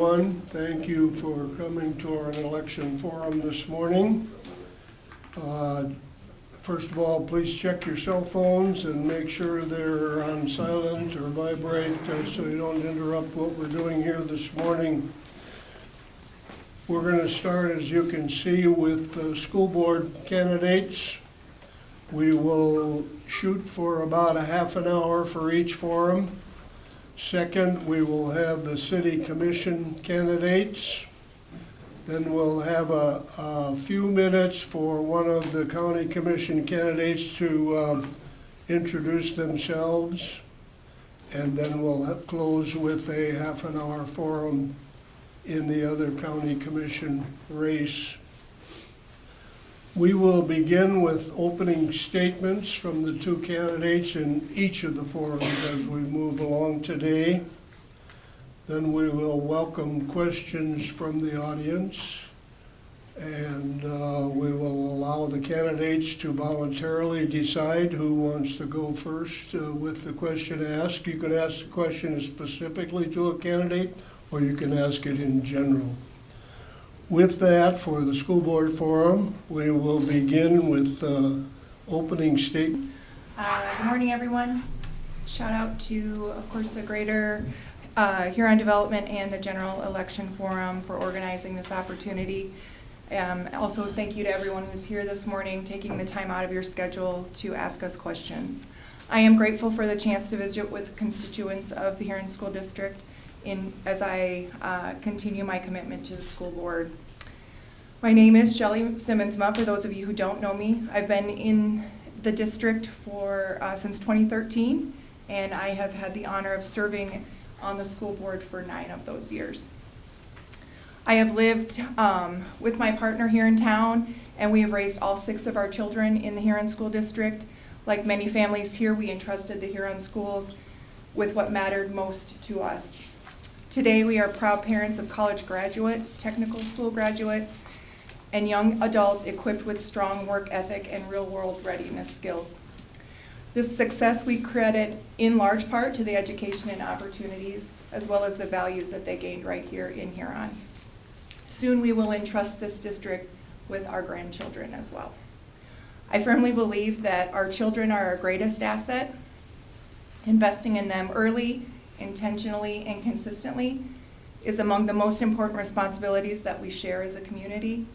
Thank you for coming to our election forum this morning. First of all, please check your cell phones and make sure they're on silent or vibrate so you don't interrupt what we're doing here this morning. We're going to start, as you can see, with school board candidates. We will shoot for about a half an hour for each forum. Second, we will have the city commission candidates. Then we'll have a few minutes for one of the county commission candidates to introduce themselves. And then we'll close with a half an hour forum in the other county commission race. We will begin with opening statements from the two candidates in each of the forums as we move along today. Then we will welcome questions from the audience, and we will allow the candidates to voluntarily decide who wants to go first with the question asked. You can ask the question specifically to a candidate, or you can ask it in general. With that, for the school board forum, we will begin with opening statement. Good morning, everyone. Shout out to, of course, the Greater Huron Development and the General Election Forum for organizing this opportunity. Also, thank you to everyone who's here this morning, taking the time out of your schedule to ask us questions. I am grateful for the chance to visit with constituents of the Huron School District as I continue my commitment to the school board. My name is Shelly Simmonsma, for those of you who don't know me. I've been in the district since 2013, and I have had the honor of serving on the school board for 9 of those years. I have lived with my partner here in town, and we have raised all 6 of our children in the Huron School District. Like many families here, we entrusted the Huron schools with what mattered most to us. Today, we are proud parents of college graduates, technical school graduates, and young adults equipped with strong work ethic and real-world readiness skills. This success we credit in large part to the education and opportunities, as well as the values that they gained right here in Huron. Soon we will entrust this district with our grandchildren as well. I firmly believe that our children are our greatest asset. Investing in them early, intentionally, and consistently is among the most important responsibilities that we share as a community.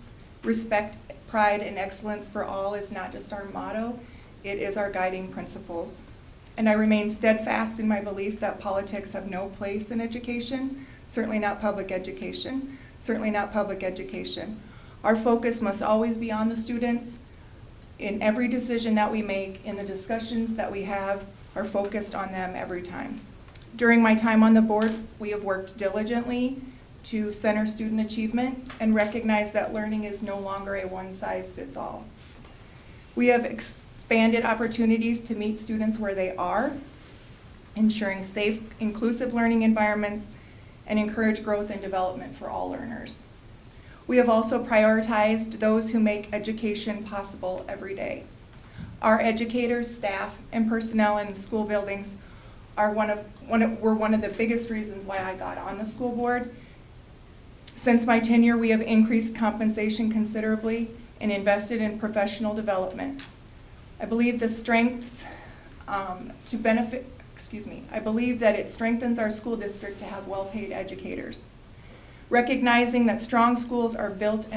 Respect, pride, and excellence for all is not just our motto, it is our guiding principles. And I remain steadfast in my belief that politics have no place in education, certainly not public education, certainly not public education. Our focus must always be on the students. In every decision that we make, in the discussions that we have, are focused on them every time. During my time on the board, we have worked diligently to center student achievement and recognize that learning is no longer a one-size-fits-all. We have expanded opportunities to meet students where they are, ensuring safe, inclusive learning environments, and encourage growth and development for all learners. We have also prioritized those who make education possible every day. Our educators, staff, and personnel in the school buildings were one of the biggest reasons why I got on the school board. Since my tenure, we have increased compensation considerably and invested in professional development. I believe I believe that it strengthens our school district to have well-paid educators. Recognizing that strong schools are built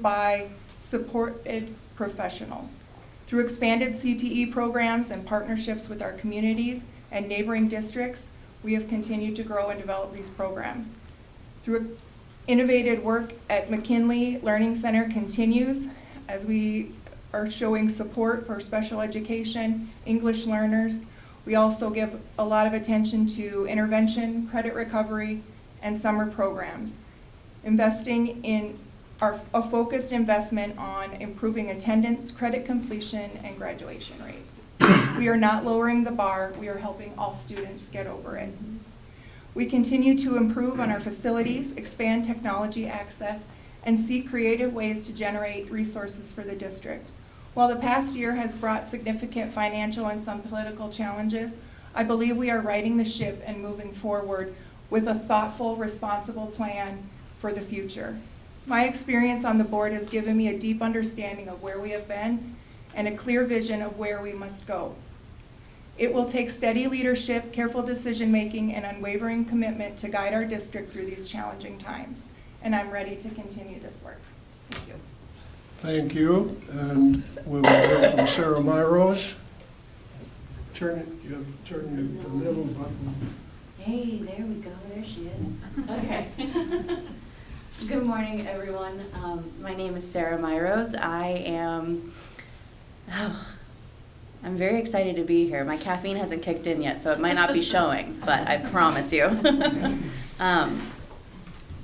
by supported professionals. Through expanded CTE programs and partnerships with our communities and neighboring districts, we have continued to grow and develop these programs. Through innovative work at McKinley Learning Center continues as we are showing support for special education, English learners. We also give a lot of attention to intervention, credit recovery, and summer programs. Investing in a focused investment on improving attendance, credit completion, and graduation rates. We are not lowering the bar, we are helping all students get over it. We continue to improve on our facilities, expand technology access, and seek creative ways to generate resources for the district. While the past year has brought significant financial and some political challenges, I believe we are righting the ship and moving forward with a thoughtful, responsible plan for the future. My experience on the board has given me a deep understanding of where we have been and a clear vision of where we must go. It will take steady leadership, careful decision-making, and unwavering commitment to guide our district through these challenging times, and I'm ready to continue this work. Thank you. Thank you, and we will hear from Sarah Myros. You have to turn the middle button. Hey, there we go. There she is. Okay. Good morning, everyone. My name is Sarah Myros. I'm very excited to be here. My caffeine hasn't kicked in yet, so it might not be showing, but I promise you.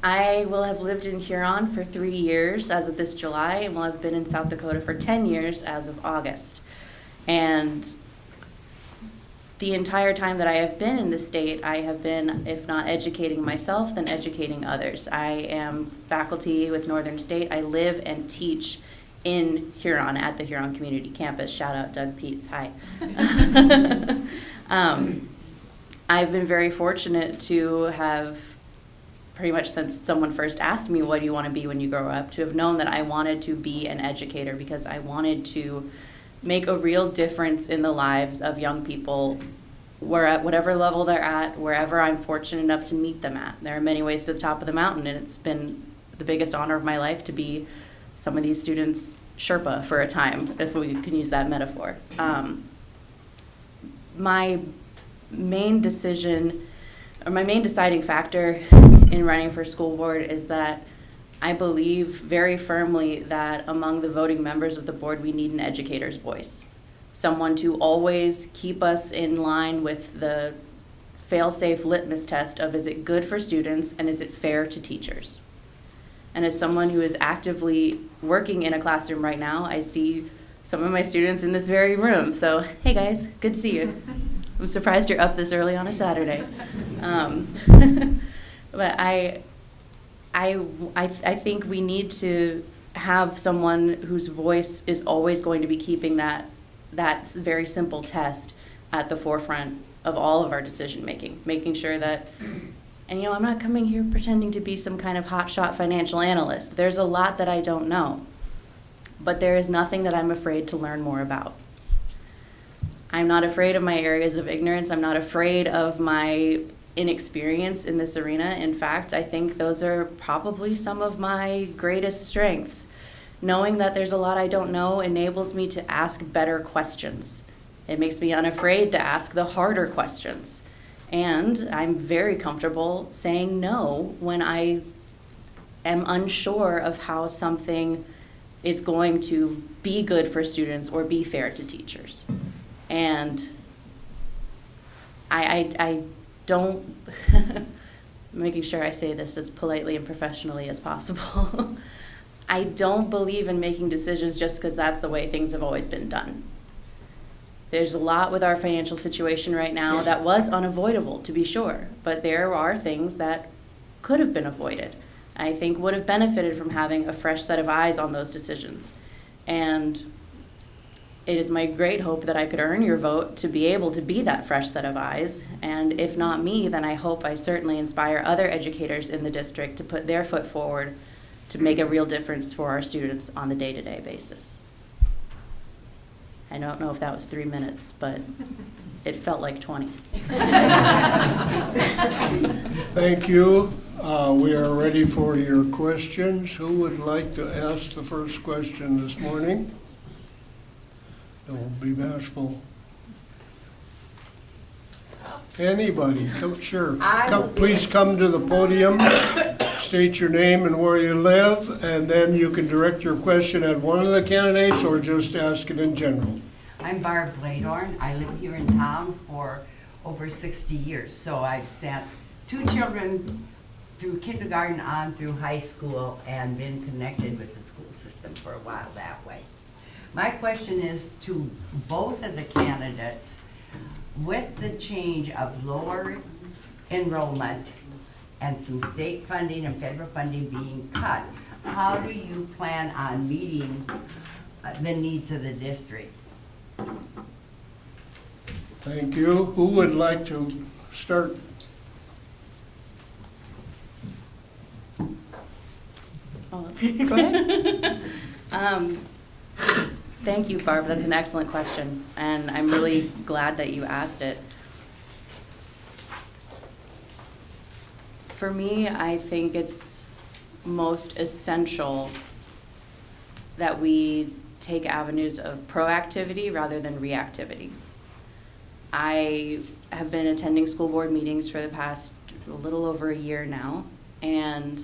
I will have lived in Huron for 3 years as of this July, and will have been in South Dakota for 10 years as of August. And the entire time that I have been in the state, I have been, if not educating myself, then educating others. I am faculty with Northern State. I live and teach in Huron at the Huron Community Campus. Shout out Doug Peets, hi. I've been very fortunate to have, pretty much since someone first asked me, what do you want to be when you grow up, to have known that I wanted to be an educator because I wanted to make a real difference in the lives of young people, at whatever level they're at, wherever I'm fortunate enough to meet them at. There are many ways to the top of the mountain, and it's been the biggest honor of my life to be some of these students' Sherpa for a time, if we can use that metaphor. My main deciding factor in running for school board is that I believe very firmly that among the voting members of the board, we need an educator's voice. Someone to always keep us in line with the fail-safe litmus test of, is it good for students and is it fair to teachers? And as someone who is actively working in a classroom right now, I see some of my students in this very room. So, hey guys, good to see you. I'm surprised you're up this early on a Saturday. But I think we need to have someone whose voice is always going to be keeping that very simple test at the forefront of all of our decision making, making sure that, and I'm not coming here pretending to be some kind of hotshot financial analyst. There's a lot that I don't know, but there is nothing that I'm afraid to learn more about. I'm not afraid of my areas of ignorance. I'm not afraid of my inexperience in this arena. In fact, I think those are probably some of my greatest strengths. Knowing that there's a lot I don't know enables me to ask better questions. It makes me unafraid to ask the harder questions. And I'm very comfortable saying no when I am unsure of how something is going to be good for students or be fair to teachers. And I don't, making sure I say this as politely and professionally as possible, I don't believe in making decisions just because that's the way things have always been done. There's a lot with our financial situation right now that was unavoidable, to be sure, but there are things that could have been avoided. I think would have benefited from having a fresh set of eyes on those decisions. And it is my great hope that I could earn your vote to be able to be that fresh set of eyes. And if not me, then I hope I certainly inspire other educators in the district to put their foot forward to make a real difference for our students on the day-to-day basis. I don't know if that was 3 minutes, but it felt like 20. Thank you. We are ready for your questions. Who would like to ask the first question this morning? Don't be bashful. Anybody? Sure. Please come to the podium, state your name and where you live, and then you can direct your question at one of the candidates or just ask it in general. I'm Barb Bladorn. I live here in town for over 60 years. So I've sent 2 children through kindergarten on through high school and been connected with the school system for a while that way. My question is to both of the candidates, with the change of lower enrollment and some state funding and federal funding being cut, how do you plan on meeting the needs of the district? Thank you. Who would like to start? Oh. Go ahead. Thank you, Barb. That's an excellent question, and I'm really glad that you asked it. For me, I think it's most essential that we take avenues of proactivity rather than reactivity. I have been attending school board meetings for the past a little over a year now, and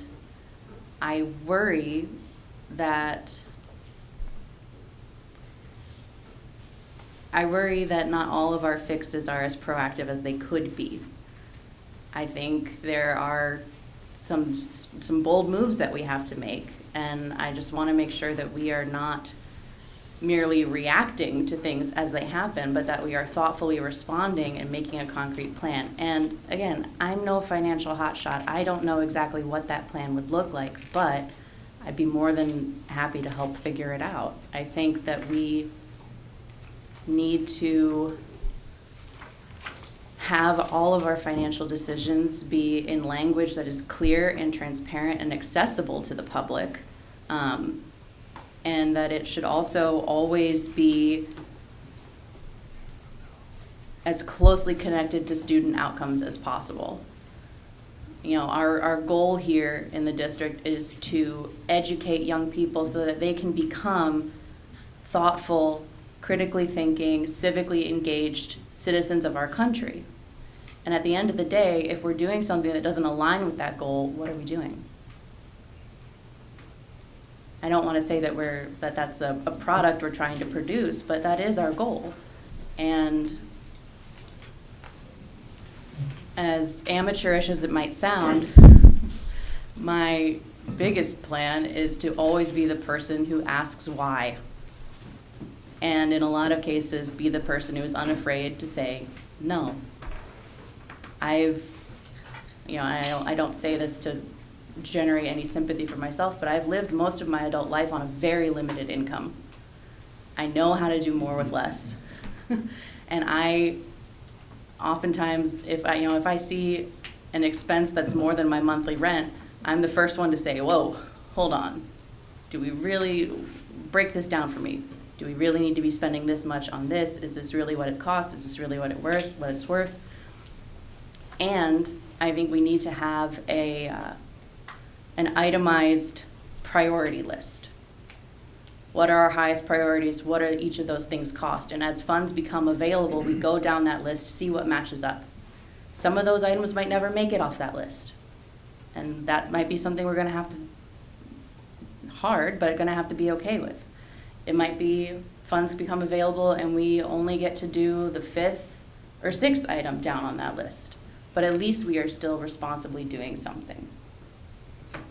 I worry that not all of our fixes are as proactive as they could be. I think there are some bold moves that we have to make, and I just want to make sure that we are not merely reacting to things as they happen, but that we are thoughtfully responding and making a concrete plan. And again, I'm no financial hotshot. I don't know exactly what that plan would look like, but I'd be more than happy to help figure it out. I think that we need to have all of our financial decisions be in language that is clear and transparent and accessible to the public, and that it should also always be as closely connected to student outcomes as possible. You know, our goal here in the district is to educate young people so that they can become thoughtful, critically thinking, civically engaged citizens of our country. And at the end of the day, if we're doing something that doesn't align with that goal, what are we doing? I don't want to say that that's a product we're trying to produce, but that is our goal. And as amateurish as it might sound, my biggest plan is to always be the person who asks why. And in a lot of cases, be the person who is unafraid to say no. I don't say this to generate any sympathy for myself, but I've lived most of my adult life on a very limited income. I know how to do more with less. And I oftentimes, if I see an expense that's more than my monthly rent, I'm the first one to say, whoa, hold on. Do we really break this down for me? Do we really need to be spending this much on this? Is this really what it costs? Is this really what it's worth? And I think we need to have an itemized priority list. What are our highest priorities? What are each of those things cost? And as funds become available, we go down that list, see what matches up. Some of those items might never make it off that list. And that might be something we're going to have to, hard, but going to have to be okay with. It might be funds become available and we only get to do the 5th or 6th item down on that list. But at least we are still responsibly doing something.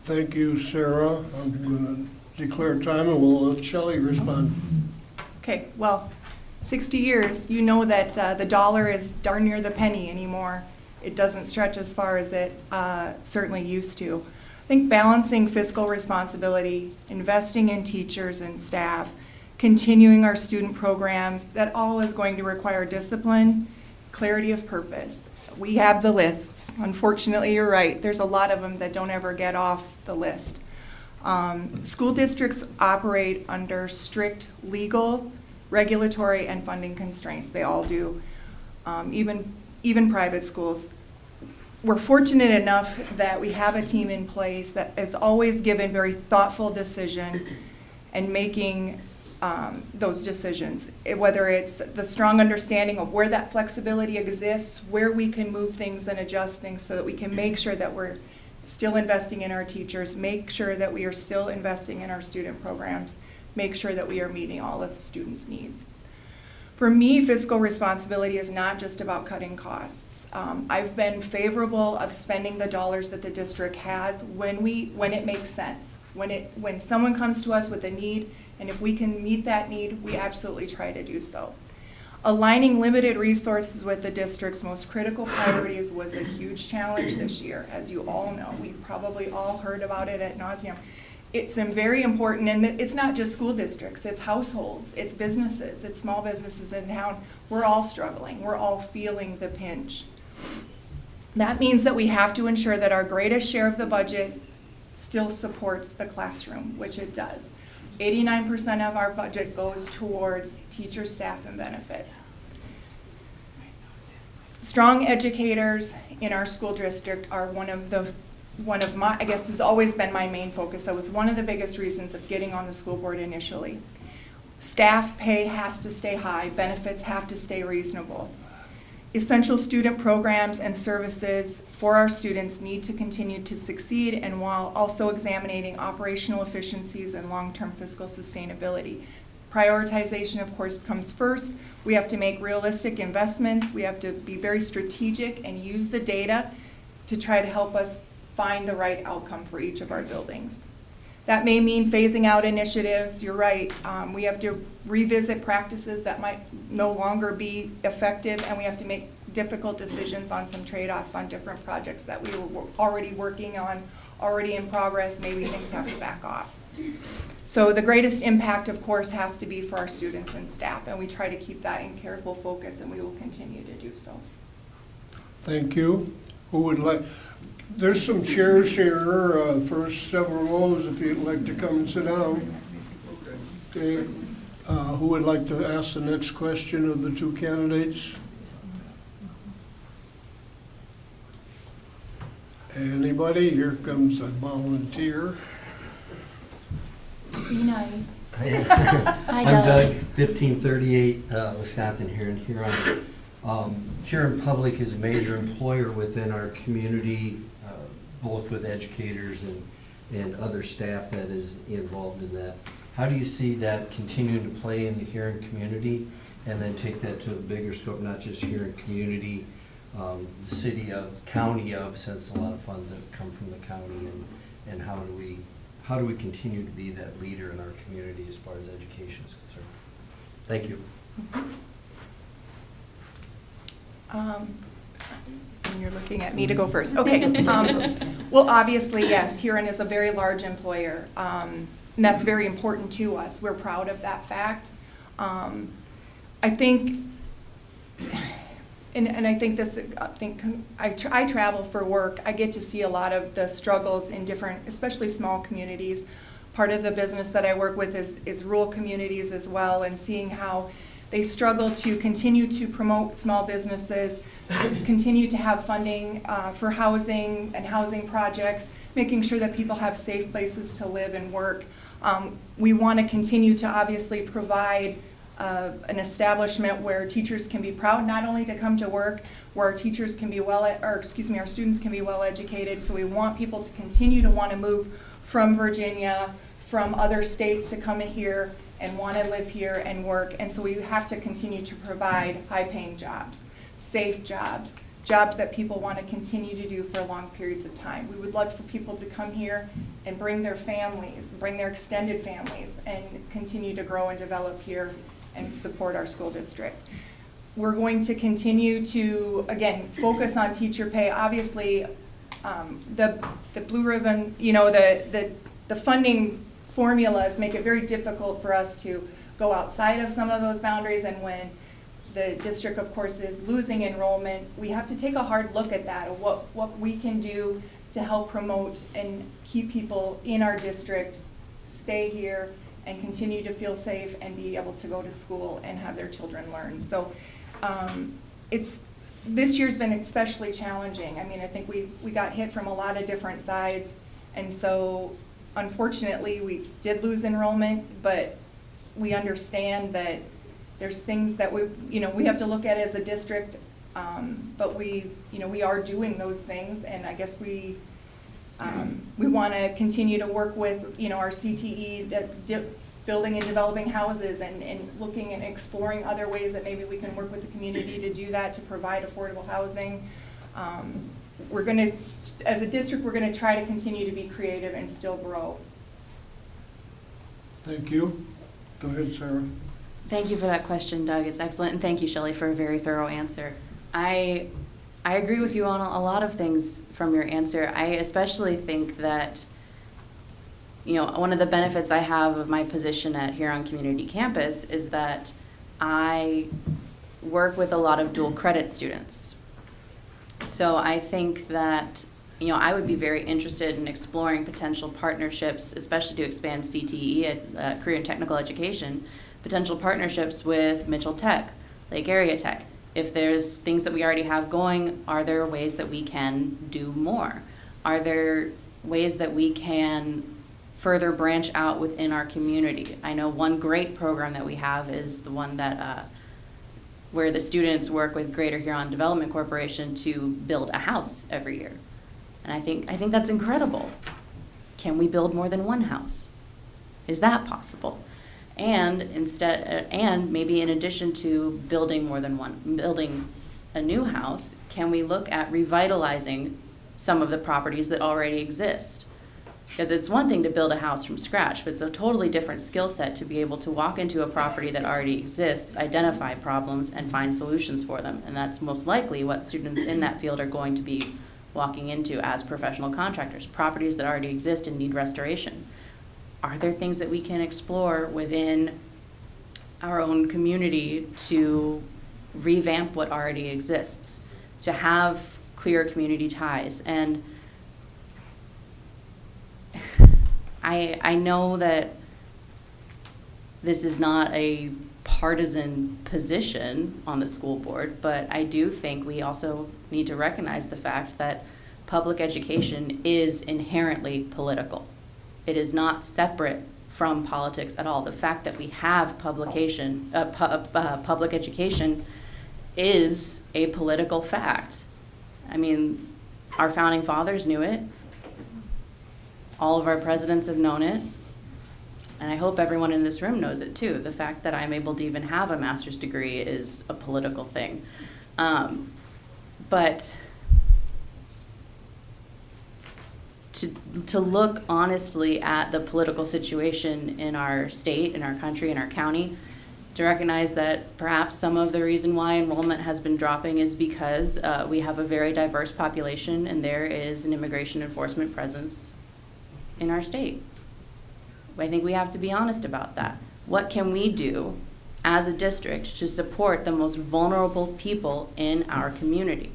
Thank you, Sarah. I'm going to declare time and we'll let Shelley respond. Okay, well, 60 years, you know that the dollar is darn near the penny anymore. It doesn't stretch as far as it certainly used to. I think balancing fiscal responsibility, investing in teachers and staff, continuing our student programs, that all is going to require discipline, clarity of purpose. We have the lists. Unfortunately, you're right. There's a lot of them that don't ever get off the list. School districts operate under strict legal, regulatory, and funding constraints. They all do, even private schools. We're fortunate enough that we have a team in place that is always given very thoughtful decision and making those decisions, whether it's the strong understanding of where that flexibility exists, where we can move things and adjust things so that we can make sure that we're still investing in our teachers, make sure that we are still investing in our student programs, make sure that we are meeting all of students' needs. For me, fiscal responsibility is not just about cutting costs. I've been favorable of spending the dollars that the district has when it makes sense. When someone comes to us with a need, and if we can meet that need, we absolutely try to do so. Aligning limited resources with the district's most critical priorities was a huge challenge this year, as you all know. We've probably all heard about it ad nauseum. It's very important, and it's not just school districts, it's households, it's businesses, it's small businesses in town. We're all struggling, we're all feeling the pinch. That means that we have to ensure that our greatest share of the budget still supports the classroom, which it does. 89% of our budget goes towards teacher, staff, and benefits. Strong educators in our school district are one of my, I guess has always been my main focus. That was one of the biggest reasons of getting on the school board initially. Staff pay has to stay high, benefits have to stay reasonable. Essential student programs and services for our students need to continue to succeed, and while also examining operational efficiencies and long-term fiscal sustainability. Prioritization, of course, comes first. We have to make realistic investments. We have to be very strategic and use the data to try to help us find the right outcome for each of our buildings. That may mean phasing out initiatives. You're right. We have to revisit practices that might no longer be effective, and we have to make difficult decisions on some trade-offs on different projects that we were already working on, already in progress. Maybe things have to back off. So the greatest impact, of course, has to be for our students and staff, and we try to keep that in careful focus, and we will continue to do so. Thank you. Who would like, there's some chairs here, first several rows, if you'd like to come and sit down. Okay. Who would like to ask the next question of the two candidates? Anybody? Here comes a volunteer. Be nice. Hi, I'm Doug, 1538 Wisconsin here in Huron. Huron Public is a major employer within our community, both with educators and other staff that is involved in that. How do you see that continuing to play in the Huron community, and then take that to a bigger scope, not just Huron community, the city of, county of, since a lot of funds that come from the county, and how do we continue to be that leader in our community as far as education is concerned? Thank you. So you're looking at me to go first. Okay. Well, obviously, yes, Huron is a very large employer, and that's very important to us. We're proud of that fact. I think, and I think this, I travel for work. I get to see a lot of the struggles in different, especially small communities. Part of the business that I work with is rural communities as well, and seeing how they struggle to continue to promote small businesses, continue to have funding for housing and housing projects, making sure that people have safe places to live and work. We want to continue to obviously provide an establishment where teachers can be proud not only to come to work, where our teachers can be our students can be well educated. So we want people to continue to want to move from Virginia, from other states to come in here and want to live here and work. And so we have to continue to provide high-paying jobs, safe jobs, jobs that people want to continue to do for long periods of time. We would love for people to come here and bring their families, bring their extended families, and continue to grow and develop here and support our school district. We're going to continue to, again, focus on teacher pay. Obviously, the blue ribbon, the funding formulas make it very difficult for us to go outside of some of those boundaries, and when the district, of course, is losing enrollment, we have to take a hard look at that, of what we can do to help promote and keep people in our district, stay here, and continue to feel safe and be able to go to school and have their children learn. So this year's been especially challenging. I mean, I think we got hit from a lot of different sides, and so unfortunately we did lose enrollment, but we understand that there's things that we have to look at as a district, but we are doing those things, and I guess we want to continue to work with our CTE, building and developing houses, and looking and exploring other ways that maybe we can work with the community to do that, to provide affordable housing. We're going to, as a district, we're going to try to continue to be creative and still grow. Thank you. Go ahead, Sarah. Thank you for that question, Doug. It's excellent, and thank you, Shelley, for a very thorough answer. I agree with you on a lot of things from your answer. I especially think that, one of the benefits I have of my position at Huron Community Campus is that I work with a lot of dual credit students. So I think that, I would be very interested in exploring potential partnerships, especially to expand CTE, Career and Technical Education, potential partnerships with Mitchell Tech, Lake Area Tech. If there's things that we already have going, are there ways that we can do more? Are there ways that we can further branch out within our community? I know one great program that we have is the one that where the students work with Greater Huron Development Corporation to build a house every year. And I think that's incredible. Can we build more than one house? Is that possible? And maybe in addition to building a new house, can we look at revitalizing some of the properties that already exist? Because it's one thing to build a house from scratch, but it's a totally different skill set to be able to walk into a property that already exists, identify problems, and find solutions for them. And that's most likely what students in that field are going to be walking into as professional contractors, properties that already exist and need restoration. Are there things that we can explore within our own community to revamp what already exists, to have clear community ties? And I know that this is not a partisan position on the school board, but I do think we also need to recognize the fact that public education is inherently political. It is not separate from politics at all. The fact that we have public education is a political fact. I mean, our founding fathers knew it. All of our presidents have known it. And I hope everyone in this room knows it too. The fact that I'm able to even have a master's degree is a political thing. But to look honestly at the political situation in our state, in our country, in our county, to recognize that perhaps some of the reason why enrollment has been dropping is because we have a very diverse population and there is an immigration enforcement presence in our state. I think we have to be honest about that. What can we do as a district to support the most vulnerable people in our community?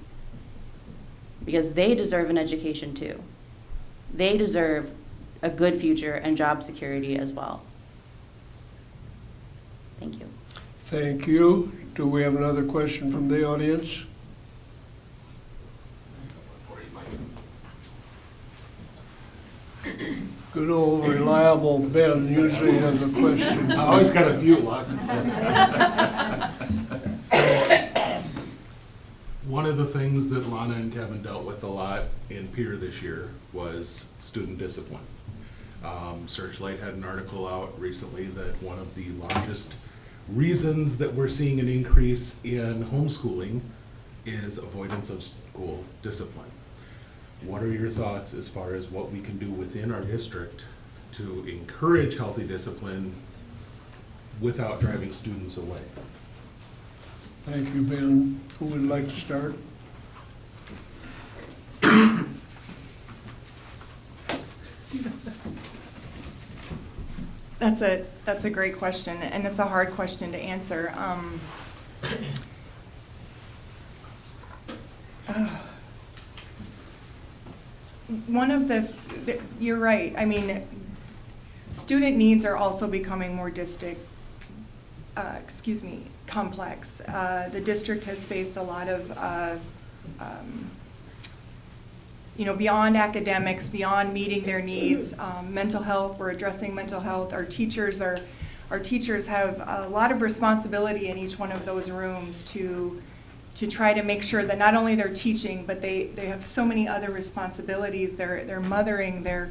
Because they deserve an education too. They deserve a good future and job security as well. Thank you. Thank you. Do we have another question from the audience? Good old reliable Ben usually has a question. I always got a few left. So, one of the things that Lana and Kevin dealt with a lot in Peer this year was student discipline. Searchlight had an article out recently that one of the largest reasons that we're seeing an increase in homeschooling is avoidance of school discipline. What are your thoughts as far as what we can do within our district to encourage healthy discipline without driving students away? Thank you, Ben. Who would like to start? That's a great question, and it's a hard question to answer. One of you're right. I mean, student needs are also becoming more complex. The district has faced a lot of, beyond academics, beyond meeting their needs, mental health. We're addressing mental health. Our teachers have a lot of responsibility in each one of those rooms to try to make sure that not only they're teaching, but they have so many other responsibilities. They're mothering, they're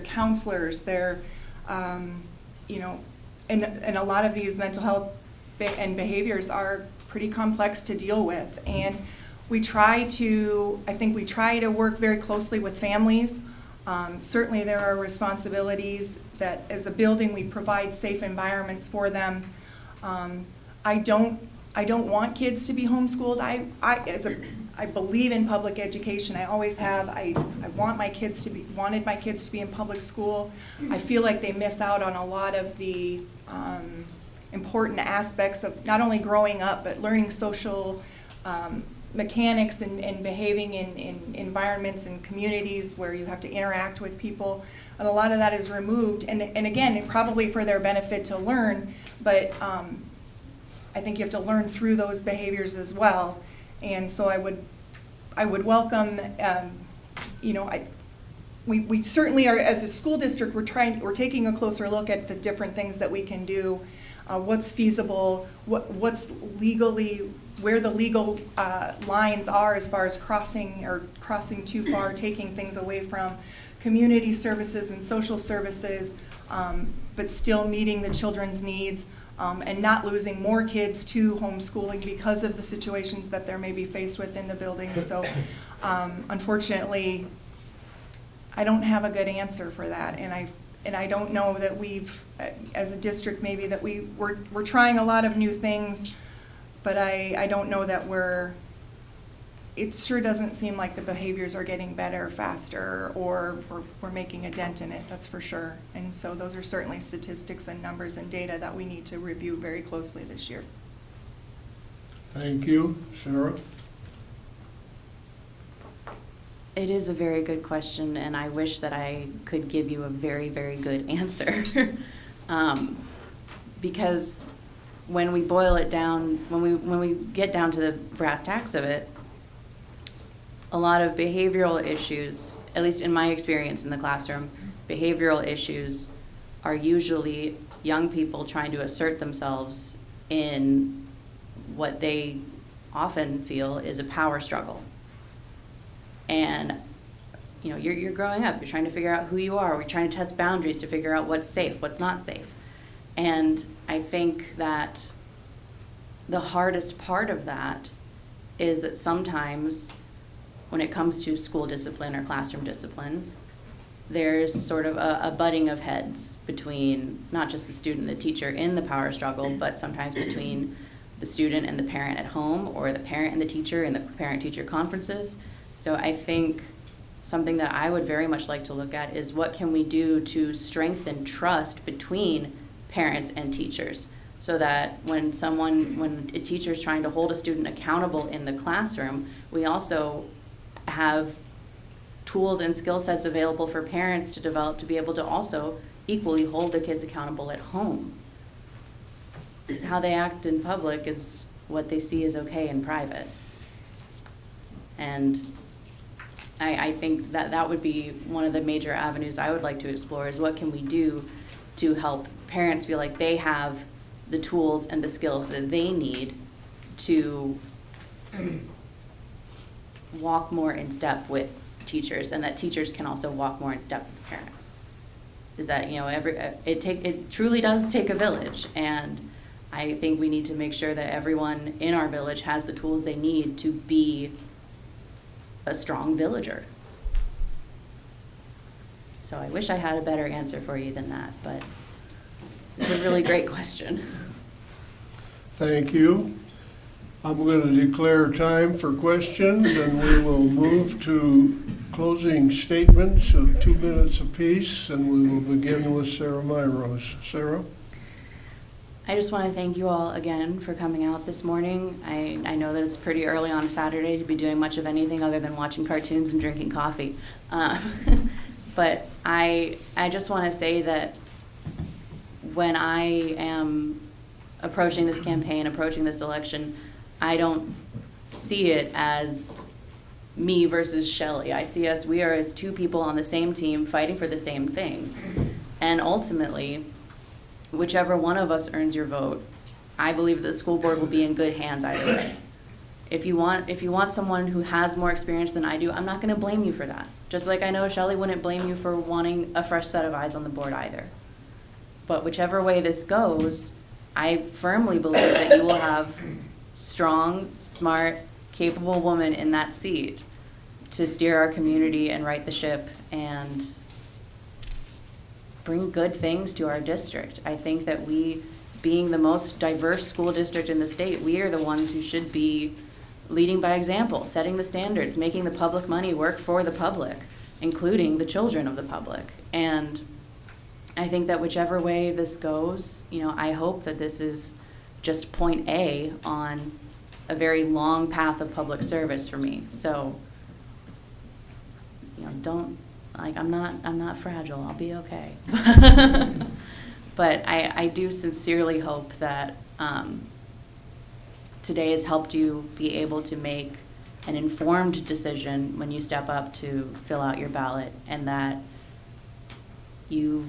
counselors, they're, and a lot of these mental health and behaviors are pretty complex to deal with. And we try to work very closely with families. Certainly there are responsibilities that as a building we provide safe environments for them. I don't want kids to be homeschooled. I believe in public education. I always have. I wanted my kids to be in public school. I feel like they miss out on a lot of the important aspects of not only growing up but learning social mechanics and behaving in environments and communities where you have to interact with people. And a lot of that is removed, and again, probably for their benefit to learn, but I think you have to learn through those behaviors as well. And so I would welcome, we certainly are, as a school district, we're taking a closer look at the different things that we can do, what's feasible, what's legally, where the legal lines are as far as crossing too far, taking things away from community services and social services, but still meeting the children's needs, and not losing more kids to homeschooling because of the situations that they're maybe faced with in the buildings. So unfortunately, I don't have a good answer for that, and I don't know that we've, as a district, maybe that we're trying a lot of new things, but I don't know that it sure doesn't seem like the behaviors are getting better faster, or we're making a dent in it, that's for sure. And so those are certainly statistics and numbers and data that we need to review very closely this year. Thank you. Sarah? It is a very good question, and I wish that I could give you a very, very good answer. Because when we boil it down, when we get down to the brass tacks of it, a lot of behavioral issues, at least in my experience in the classroom, behavioral issues are usually young people trying to assert themselves in what they often feel is a power struggle. And you're growing up, you're trying to figure out who you are, we're trying to test boundaries to figure out what's safe, what's not safe. And I think that the hardest part of that is that sometimes when it comes to school discipline or classroom discipline, there's sort of a butting of heads between not just the student and the teacher in the power struggle, but sometimes between the student and the parent at home, or the parent and the teacher in the parent-teacher conferences. So I think something that I would very much like to look at is what can we do to strengthen trust between parents and teachers, so that when a teacher is trying to hold a student accountable in the classroom, we also have tools and skill sets available for parents to develop to be able to also equally hold their kids accountable at home. Because how they act in public is what they see as okay in private. And I think that would be one of the major avenues I would like to explore, is what can we do to help parents feel like they have the tools and the skills that they need to walk more in step with teachers, and that teachers can also walk more in step with parents. Is that, it truly does take a village, and I think we need to make sure that everyone in our village has the tools they need to be a strong villager. So I wish I had a better answer for you than that, but it's a really great question. Thank you. I'm going to declare time for questions, and we will move to closing statements of 2 minutes apiece, and we will begin with Sarah Myros. Sarah? I just want to thank you all again for coming out this morning. I know that it's pretty early on a Saturday to be doing much of anything other than watching cartoons and drinking coffee. But I just want to say that when I am approaching this campaign, approaching this election, I don't see it as me versus Shelley. I see we are as two people on the same team fighting for the same things. And ultimately, whichever one of us earns your vote, I believe the school board will be in good hands either way. If you want someone who has more experience than I do, I'm not going to blame you for that. Just like I know Shelley wouldn't blame you for wanting a fresh set of eyes on the board either. But whichever way this goes, I firmly believe that you will have strong, smart, capable woman in that seat to steer our community and right the ship and bring good things to our district. I think that we, being the most diverse school district in the state, we are the ones who should be leading by example, setting the standards, making the public money work for the public, including the children of the public. And I think that whichever way this goes, I hope that this is just point A on a very long path of public service for me. So, don't, I'm not fragile. I'll be okay. But I do sincerely hope that today has helped you be able to make an informed decision when you step up to fill out your ballot, and that you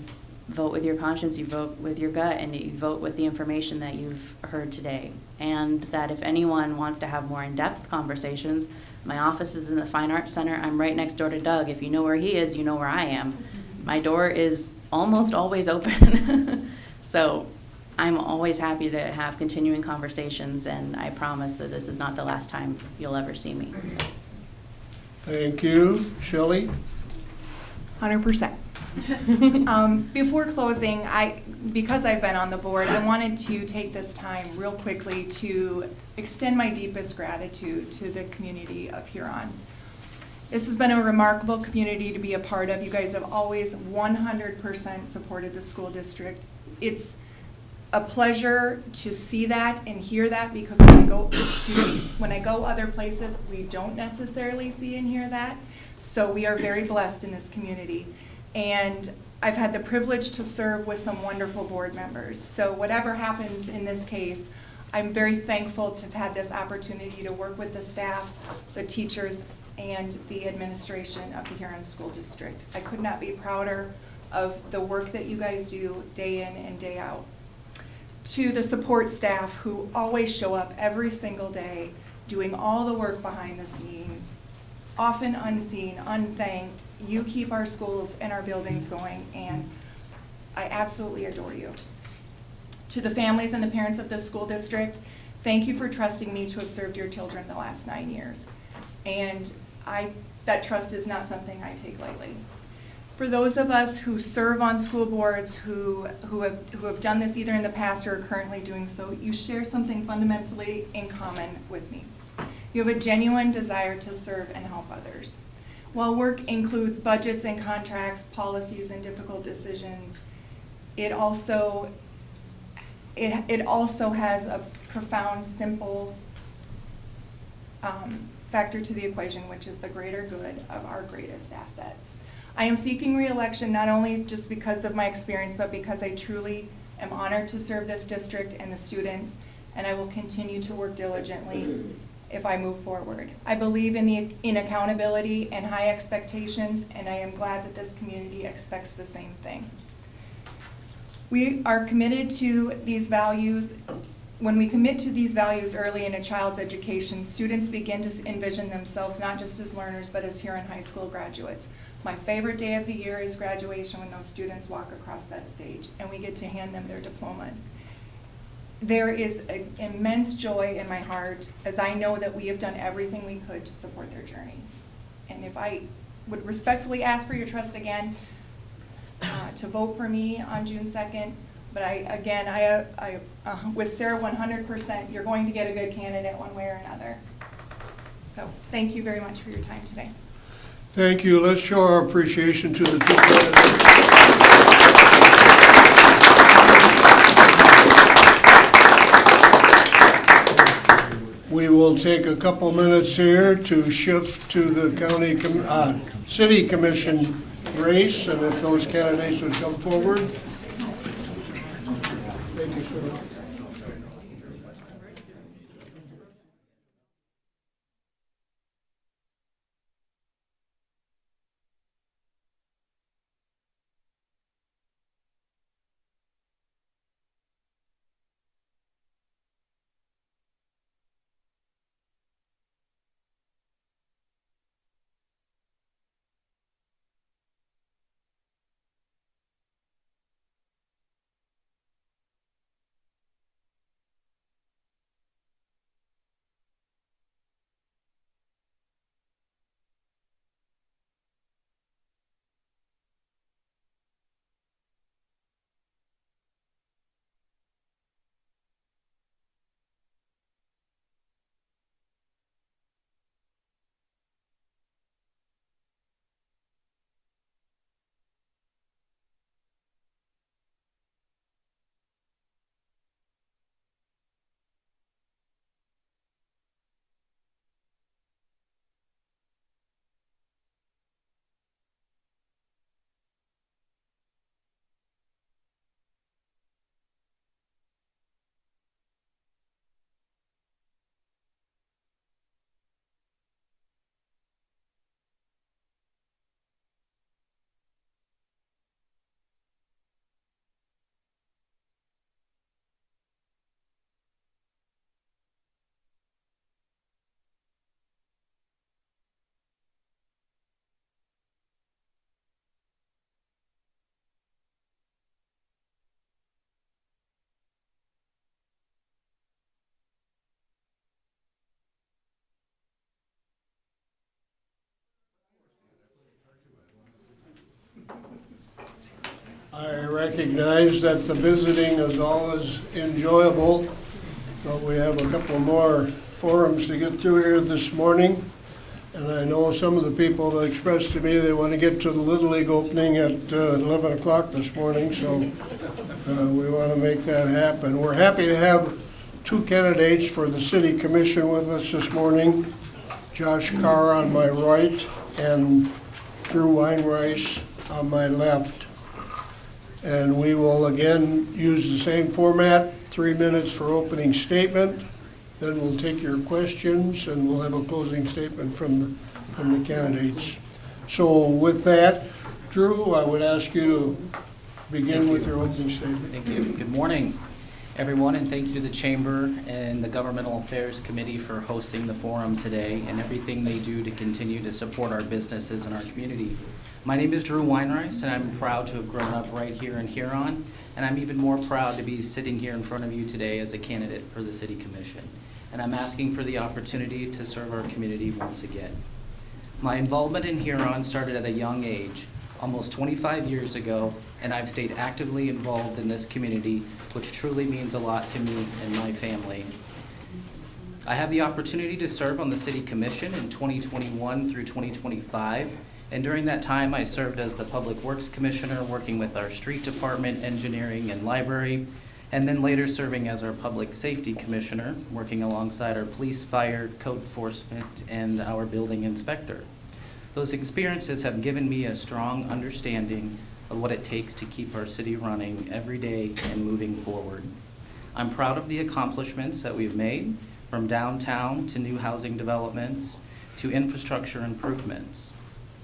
vote with your conscience, you vote with your gut, and you vote with the information that you've heard today. And that if anyone wants to have more in-depth conversations, my office is in the Fine Arts Center. I'm right next door to Doug. If you know where he is, you know where I am. My door is almost always open. So I'm always happy to have continuing conversations, and I promise that this is not the last time you'll ever see me. So. Thank you. Shelley? 100%. Before closing, because I've been on the board, I wanted to take this time real quickly to extend my deepest gratitude to the community of Huron. This has been a remarkable community to be a part of. You guys have always 100% supported the school district. It's a pleasure to see that and hear that, because when I go other places, we don't necessarily see and hear that. So we are very blessed in this community. And I've had the privilege to serve with some wonderful board members. So whatever happens in this case, I'm very thankful to have had this opportunity to work with the staff, the teachers, and the administration of the Huron School District. I could not be prouder of the work that you guys do day in and day out. To the support staff who always show up every single day, doing all the work behind the scenes, often unseen, unthanked. You keep our schools and our buildings going, and I absolutely adore you. To the families and the parents of this school district, thank you for trusting me to have served your children the last 9 years. And that trust is not something I take lightly. For those of us who serve on school boards, who have done this either in the past or are currently doing so, you share something fundamentally in common with me. You have a genuine desire to serve and help others. While work includes budgets and contracts, policies and difficult decisions, it also has a profound, simple factor to the equation, which is the greater good of our greatest asset. I am seeking re-election not only just because of my experience, but because I truly am honored to serve this district and the students, and I will continue to work diligently if I move forward. I believe in accountability and high expectations, and I am glad that this community expects the same thing. We are committed to these values. When we commit to these values early in a child's education, students begin to envision themselves not just as learners, but as Huron High School graduates. My favorite day of the year is graduation, when those students walk across that stage and we get to hand them their diplomas. There is an immense joy in my heart, as I know that we have done everything we could to support their journey. And if I would respectfully ask for your trust again, to vote for me on June 2nd, but with Sarah 100%, you're going to get a good candidate one way or another. So thank you very much for your time today. Thank you. Let's show our appreciation to the two candidates. We will take a couple minutes here to shift to the city commission race, and if those candidates would come forward. Thank you, sir. I recognize that the visiting is always enjoyable, but we have a couple more forums to get through here this morning. And I know some of the people that expressed to me they want to get to the Little League opening at 11 o'clock this morning, so we want to make that happen. We're happy to have two candidates for the City Commission with us this morning, Josh Carr on my right and Drew Weinreich on my left. And we will again use the same format, 3 minutes for opening statement. Then we'll take your questions, and we'll have a closing statement from the candidates. So with that, Drew, I would ask you to begin with your opening statement. Thank you. Good morning, everyone, and thank you to the Chamber and the Governmental Affairs Committee for hosting the forum today and everything they do to continue to support our businesses and our community. My name is Drew Weinreich, and I'm proud to have grown up right here in Huron, and I'm even more proud to be sitting here in front of you today as a candidate for the City Commission. And I'm asking for the opportunity to serve our community once again. My involvement in Huron started at a young age, almost 25 years ago, and I've stayed actively involved in this community, which truly means a lot to me and my family. I have the opportunity to serve on the City Commission in 2021 through 2025, and during that time I served as the Public Works Commissioner, working with our street department, engineering, and library, and then later serving as our Public Safety Commissioner, working alongside our police, fire, code enforcement, and our building inspector. Those experiences have given me a strong understanding of what it takes to keep our city running every day and moving forward. I'm proud of the accomplishments that we've made, from downtown to new housing developments to infrastructure improvements.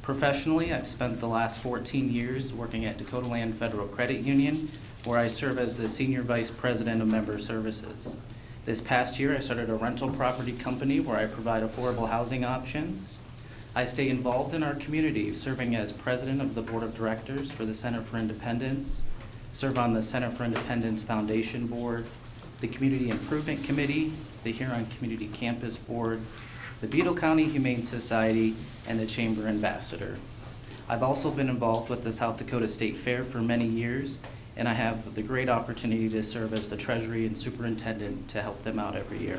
Professionally, I've spent the last 14 years working at Dakota Land Federal Credit Union, where I serve as the Senior Vice President of Member Services. This past year, I started a rental property company where I provide affordable housing options. I stay involved in our community, serving as President of the Board of Directors for the Center for Independence, serve on the Center for Independence Foundation Board, the Community Improvement Committee, the Huron Community Campus Board, the Beetle County Humane Society, and the Chamber Ambassador. I've also been involved with the South Dakota State Fair for many years, and I have the great opportunity to serve as the Treasury and Superintendent to help them out every year.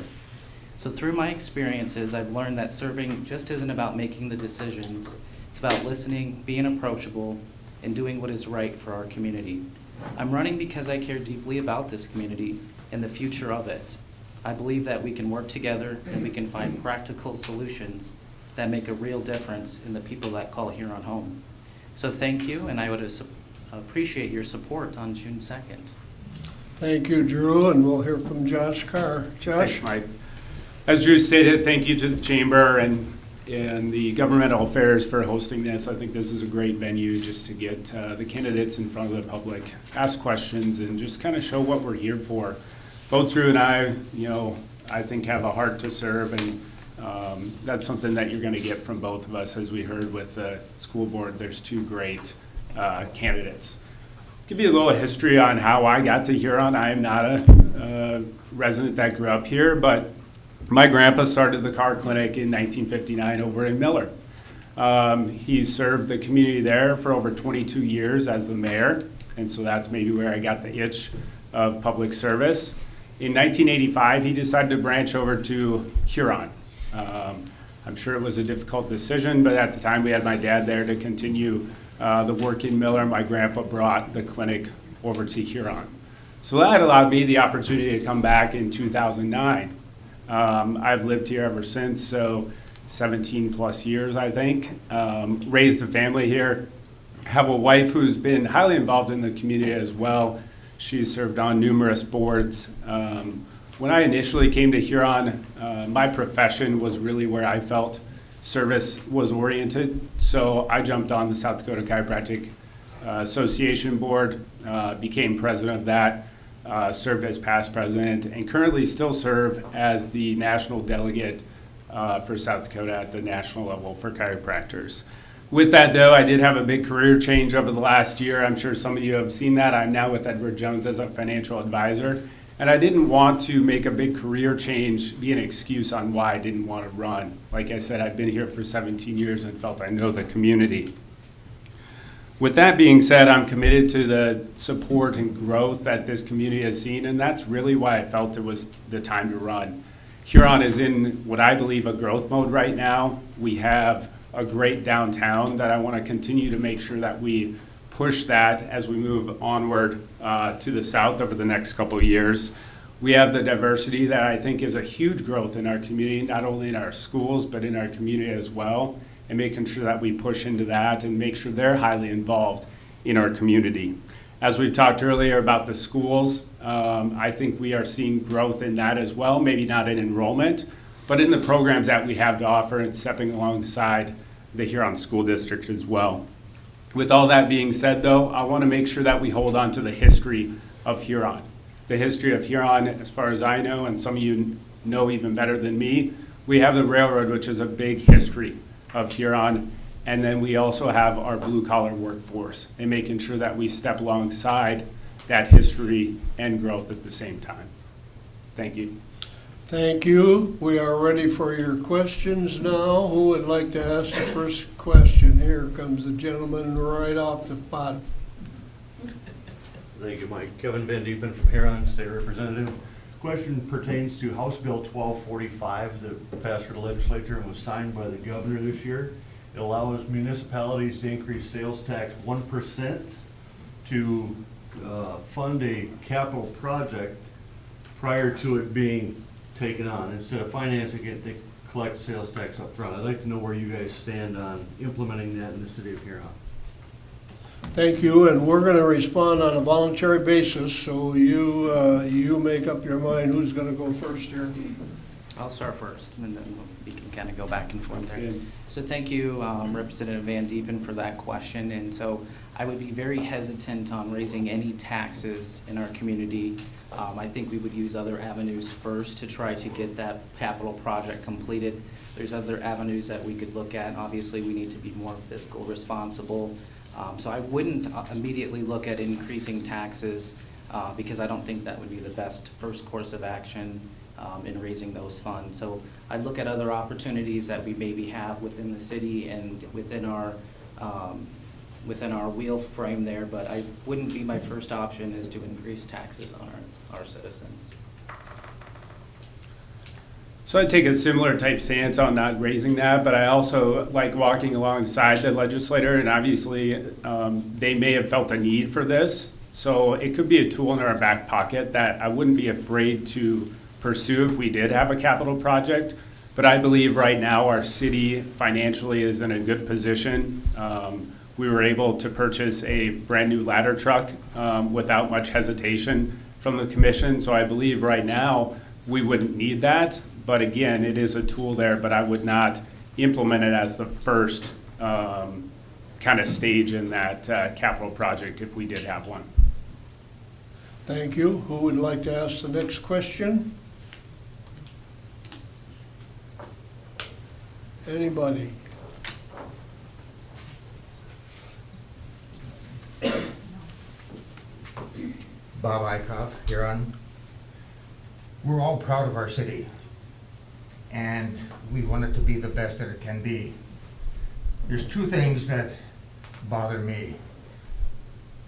So through my experiences, I've learned that serving just isn't about making the decisions. It's about listening, being approachable, and doing what is right for our community. I'm running because I care deeply about this community and the future of it. I believe that we can work together and we can find practical solutions that make a real difference in the people that call Huron home. So thank you, and I would appreciate your support on June 2nd. Thank you, Drew, and we'll hear from Josh Carr. Josh? Thanks, Mike. As Drew stated, thank you to the Chamber and the Governmental Affairs for hosting this. I think this is a great venue just to get the candidates in front of the public, ask questions, and just kind of show what we're here for. Both Drew and I, I think have a heart to serve, and that's something that you're going to get from both of us. As we heard with the school board, there's two great candidates. Give you a little history on how I got to Huron. I am not a resident that grew up here, but my grandpa started the car clinic in 1959 over in Miller. He served the community there for over 22 years as the mayor, and so that's maybe where I got the itch of public service. In 1985, he decided to branch over to Huron. I'm sure it was a difficult decision, but at the time we had my dad there to continue the work in Miller. My grandpa brought the clinic over to Huron. So that allowed me the opportunity to come back in 2009. I've lived here ever since, so 17 plus years, I think. Raised a family here. Have a wife who's been highly involved in the community as well. She's served on numerous boards. When I initially came to Huron, my profession was really where I felt service was oriented. So I jumped on the South Dakota Chiropractic Association board, became president of that, served as past president, and currently still serve as the national delegate for South Dakota at the national level for chiropractors. With that, though, I did have a big career change over the last year. I'm sure some of you have seen that. I'm now with Edward Jones as a financial advisor. And I didn't want to make a big career change be an excuse on why I didn't want to run. Like I said, I've been here for 17 years and felt I know the community. With that being said, I'm committed to the support and growth that this community has seen, and that's really why I felt it was the time to run. Huron is in what I believe a growth mode right now. We have a great downtown that I want to continue to make sure that we push that as we move onward to the south over the next couple of years. We have the diversity that I think is a huge growth in our community, not only in our schools, but in our community as well, and making sure that we push into that and make sure they're highly involved in our community. As we've talked earlier about the schools, I think we are seeing growth in that as well, maybe not in enrollment, but in the programs that we have to offer and stepping alongside the Huron School District as well. With all that being said, though, I want to make sure that we hold on to the history of Huron. The history of Huron, as far as I know, and some of you know even better than me, we have the railroad, which is a big history of Huron, and then we also have our blue-collar workforce, and making sure that we step alongside that history and growth at the same time. Thank you. Thank you. We are ready for your questions now. Who would like to ask the first question? Here comes the gentleman right off the bat. Thank you, Mike. Kevin Van Diepen from Huron, State Representative. Question pertains to House Bill 1245 that passed for the legislature and was signed by the governor this year. It allows municipalities to increase sales tax 1% to fund a capital project prior to it being taken on. Instead of financing it, they collect sales tax up front. I'd like to know where you guys stand on implementing that in the city of Huron. Thank you, and we're going to respond on a voluntary basis, so you make up your mind who's going to go first here. I'll start first, and then we can kind of go back and forth there. Good. So thank you, Representative Van Diepen, for that question. And so I would be very hesitant on raising any taxes in our community. I think we would use other avenues first to try to get that capital project completed. There's other avenues that we could look at. Obviously, we need to be more fiscal responsible. So I wouldn't immediately look at increasing taxes because I don't think that would be the best first course of action in raising those funds. So I'd look at other opportunities that we maybe have within the city and within our wheel frame there, but I wouldn't be my first option is to increase taxes on our citizens. So I take a similar type stance on not raising that, but I also like walking alongside the legislator, and obviously they may have felt a need for this. So it could be a tool in our back pocket that I wouldn't be afraid to pursue if we did have a capital project. But I believe right now our city financially is in a good position. We were able to purchase a brand new ladder truck without much hesitation from the commission. So I believe right now we wouldn't need that. But again, it is a tool there, but I would not implement it as the first kind of stage in that capital project if we did have one. Thank you. Who would like to ask the next question? Anybody? Bob Eichhoff, Huron. We're all proud of our city, and we want it to be the best that it can be. There's two things that bother me.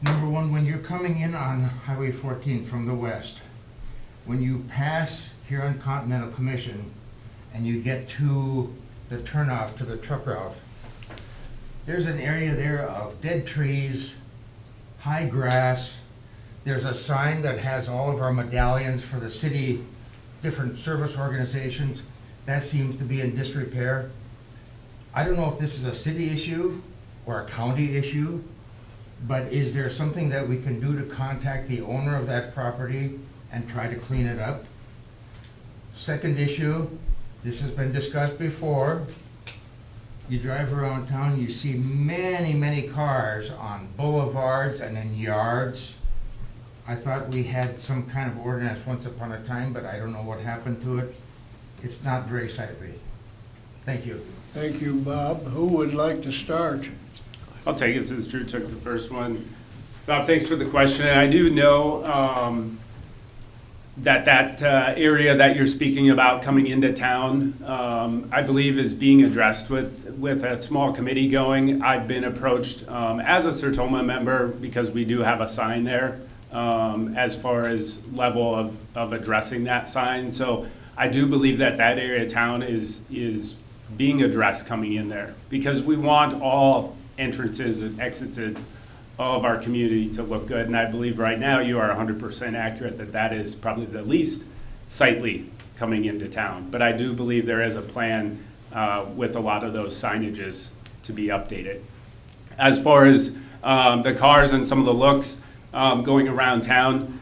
Number one, when you're coming in on Highway 14 from the west, when you pass Huron Continental Commission and you get to the turnoff to the truck route, there's an area there of dead trees, high grass. There's a sign that has all of our medallions for the city, different service organizations. That seems to be in disrepair. I don't know if this is a city issue or a county issue, but is there something that we can do to contact the owner of that property and try to clean it up? Second issue, this has been discussed before. You drive around town, you see many, many cars on boulevards and in yards. I thought we had some kind of ordinance once upon a time, but I don't know what happened to it. It's not very sightly. Thank you. Thank you, Bob. Who would like to start? I'll take it since Drew took the first one. Bob, thanks for the question. And I do know that area that you're speaking about coming into town, I believe is being addressed with a small committee going. I've been approached as a Sertoma member, because we do have a sign there, as far as level of addressing that sign. So I do believe that area of town is being addressed coming in there, because we want all entrances and exits of our community to look good. And I believe right now you are 100% accurate that is probably the least sightly coming into town. But I do believe there is a plan with a lot of those signages to be updated. As far as the cars and some of the looks going around town,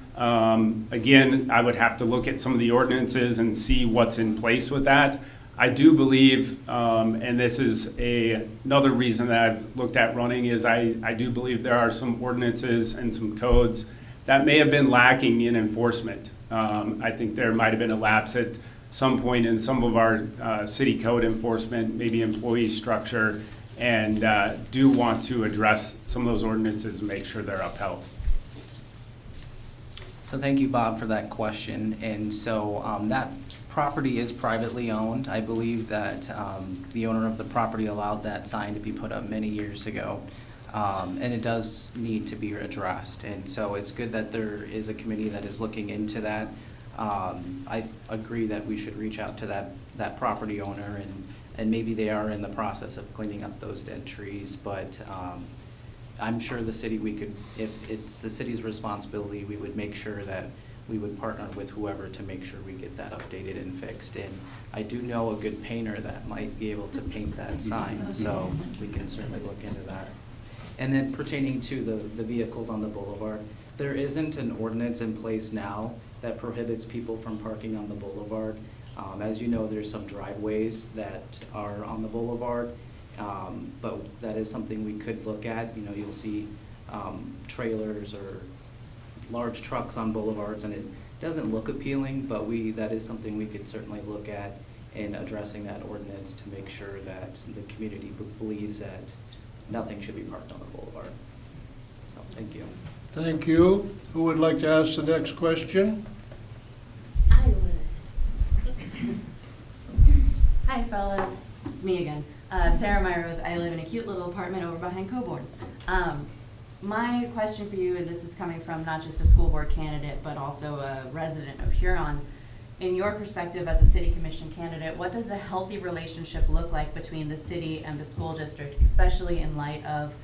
again, I would have to look at some of the ordinances and see what's in place with that. I do believe, and this is another reason that I've looked at running, is I do believe there are some ordinances and some codes that may have been lacking in enforcement. I think there might have been a lapse at some point in some of our city code enforcement, maybe employee structure, and do want to address some of those ordinances and make sure they're upheld. So thank you, Bob, for that question. And so that property is privately owned. I believe that the owner of the property allowed that sign to be put up many years ago. And it does need to be addressed. And so it's good that there is a committee that is looking into that. I agree that we should reach out to that property owner, and maybe they are in the process of cleaning up those dead trees. But I'm sure the city, if it's the city's responsibility, we would make sure that we would partner with whoever to make sure we get that updated and fixed. And I do know a good painter that might be able to paint that sign, so we can certainly look into that. And then pertaining to the vehicles on the boulevard, there isn't an ordinance in place now that prohibits people from parking on the boulevard. As you know, there's some driveways that are on the boulevard, but that is something we could look at. You know, you'll see trailers or large trucks on boulevards, and it doesn't look appealing, but that is something we could certainly look at in addressing that ordinance to make sure that the community believes that nothing should be parked on the boulevard. So, thank you. Thank you. Who would like to ask the next question? I would. Hi, fellas. It's me again. Sarah Myros. I live in a cute little apartment over behind Coborn's. My question for you, and this is coming from not just a school board candidate, but also a resident of Huron. In your perspective as a city commission candidate, what does a healthy relationship look like between the city and the school district, especially in light of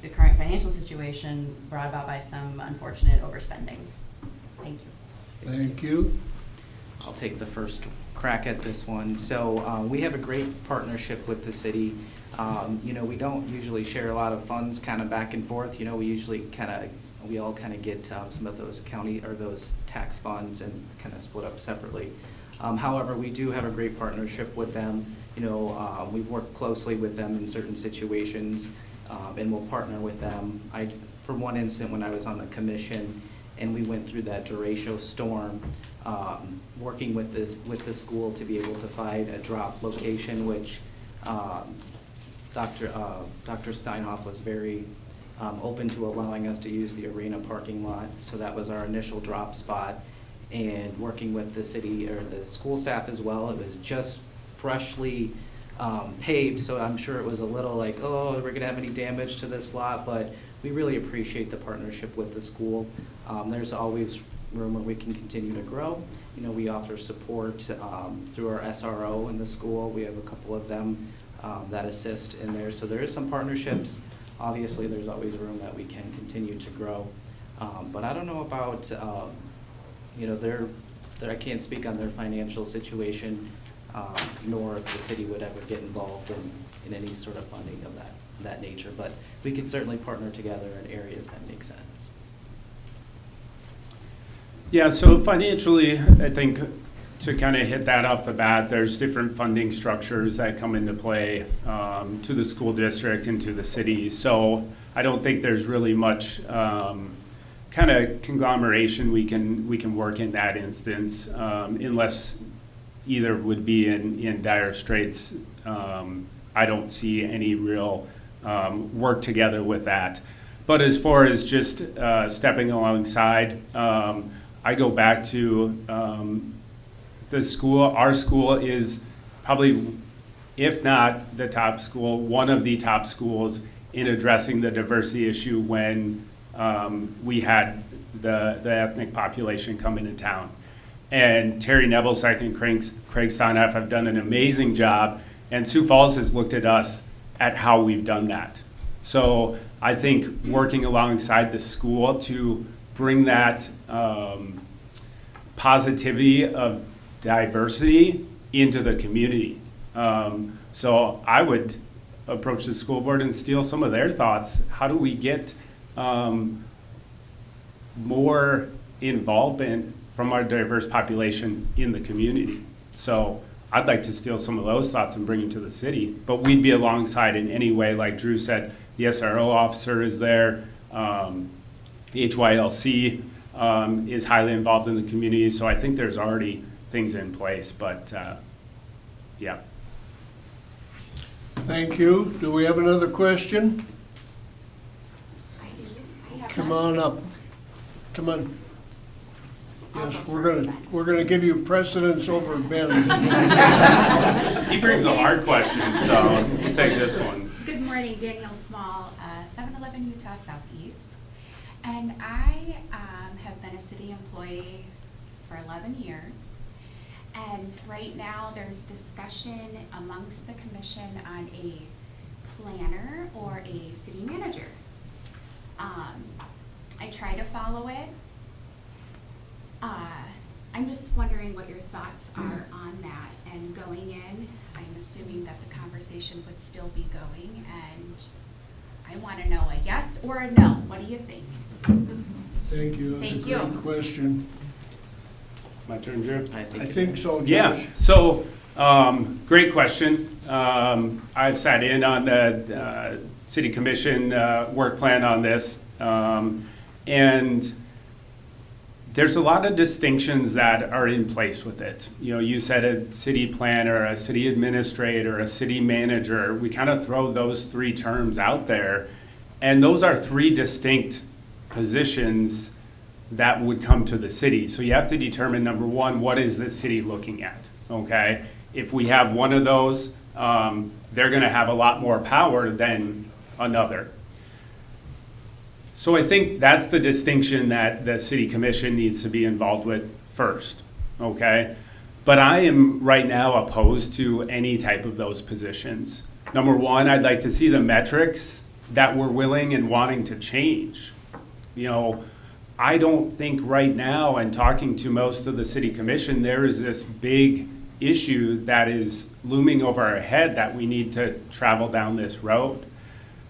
the current financial situation brought about by some unfortunate overspending? Thank you. Thank you. I'll take the first crack at this one. So we have a great partnership with the city. You know, we don't usually share a lot of funds kind of back and forth. You know, we all kind of get some of those county or those tax funds and kind of split up separately. However, we do have a great partnership with them. You know, we've worked closely with them in certain situations, and we'll partner with them. For one instance, when I was on the commission and we went through that derecho storm, working with the school to be able to find a drop location, which Dr. Steinhoff was very open to allowing us to use the arena parking lot. So that was our initial drop spot. And working with the city or the school staff as well, it was just freshly paved. So I'm sure it was a little like, oh, we're gonna have any damage to this lot, but we really appreciate the partnership with the school. There's always room where we can continue to grow. You know, we offer support through our SRO in the school. We have a couple of them that assist in there. So there is some partnerships. Obviously, there's always room that we can continue to grow. But I don't know about, you know, I can't speak on their financial situation, nor if the city would ever get involved in any sort of funding of that nature. But we can certainly partner together in areas that make sense. Yeah, so financially, I think to kind of hit that off the bat, there's different funding structures that come into play to the school district and to the city. So I don't think there's really much kind of conglomeration we can work in that instance, unless either would be in dire straits. I don't see any real work together with that. But as far as just stepping alongside, I go back to the school. Our school is probably, if not the top school, one of the top schools in addressing the diversity issue when we had the ethnic population come into town. And Terry Nebelsack and Craig Steinhoff have done an amazing job, and Sioux Falls has looked at us at how we've done that. So I think working alongside the school to bring that positivity of diversity into the community. So I would approach the school board and steal some of their thoughts. How do we get more involvement from our diverse population in the community? So I'd like to steal some of those thoughts and bring them to the city, but we'd be alongside in any way. Like Drew said, the SRO officer is there. HYLC is highly involved in the community, so I think there's already things in place, but yeah. Thank you. Do we have another question? Come on up. Come on. Yes, we're gonna give you precedence over Ben. He brings the hard questions, so we'll take this one. Good morning, Danielle Small, 711 Utah Southeast. And I have been a city employee for 11 years. And right now there's discussion amongst the commission on a planner or a city manager. I try to follow it. I'm just wondering what your thoughts are on that. And going in, I'm assuming that the conversation would still be going, and I want to know a yes or a no. What do you think? Thank you. That's a Thank you. great question. My turn, Drew? I think so, Josh. Yeah, so, great question. I've sat in on the city commission work plan on this. And there's a lot of distinctions that are in place with it. You know, you said a city planner, a city administrator, a city manager. We kind of throw those three terms out there. And those are three distinct positions that would come to the city. So you have to determine, number one, what is the city looking at, okay? If we have one of those, they're gonna have a lot more power than another. So I think that's the distinction that the city commission needs to be involved with first, okay? But I am right now opposed to any type of those positions. Number one, I'd like to see the metrics that we're willing and wanting to change. You know, I don't think right now, and talking to most of the city commission, there is this big issue that is looming over our head that we need to travel down this road.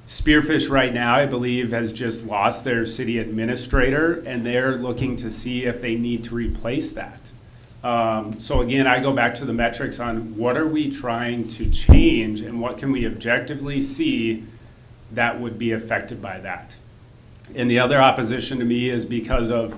Spearfish right now, I believe, has just lost their city administrator, and they're looking to see if they need to replace that. So again, I go back to the metrics on what are we trying to change and what can we objectively see that would be affected by that. And the other opposition to me is because of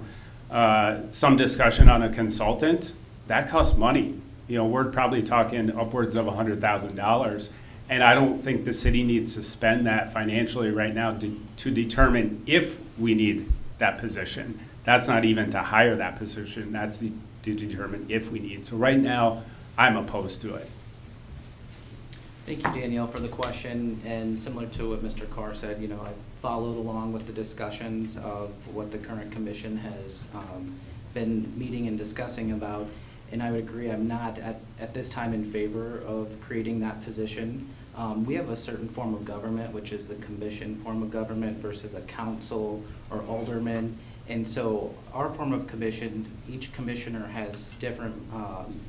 some discussion on a consultant. That costs money. You know, we're probably talking upwards of $100,000. And I don't think the city needs to spend that financially right now to determine if we need that position. That's not even to hire that position. That's to determine if we need. So right now, I'm opposed to it. Thank you, Danielle, for the question. And similar to what Mr. Carr said, you know, I followed along with the discussions of what the current commission has been meeting and discussing about. And I would agree, I'm not at this time in favor of creating that position. We have a certain form of government, which is the commission form of government versus a council or alderman. And so our form of commission, each commissioner has different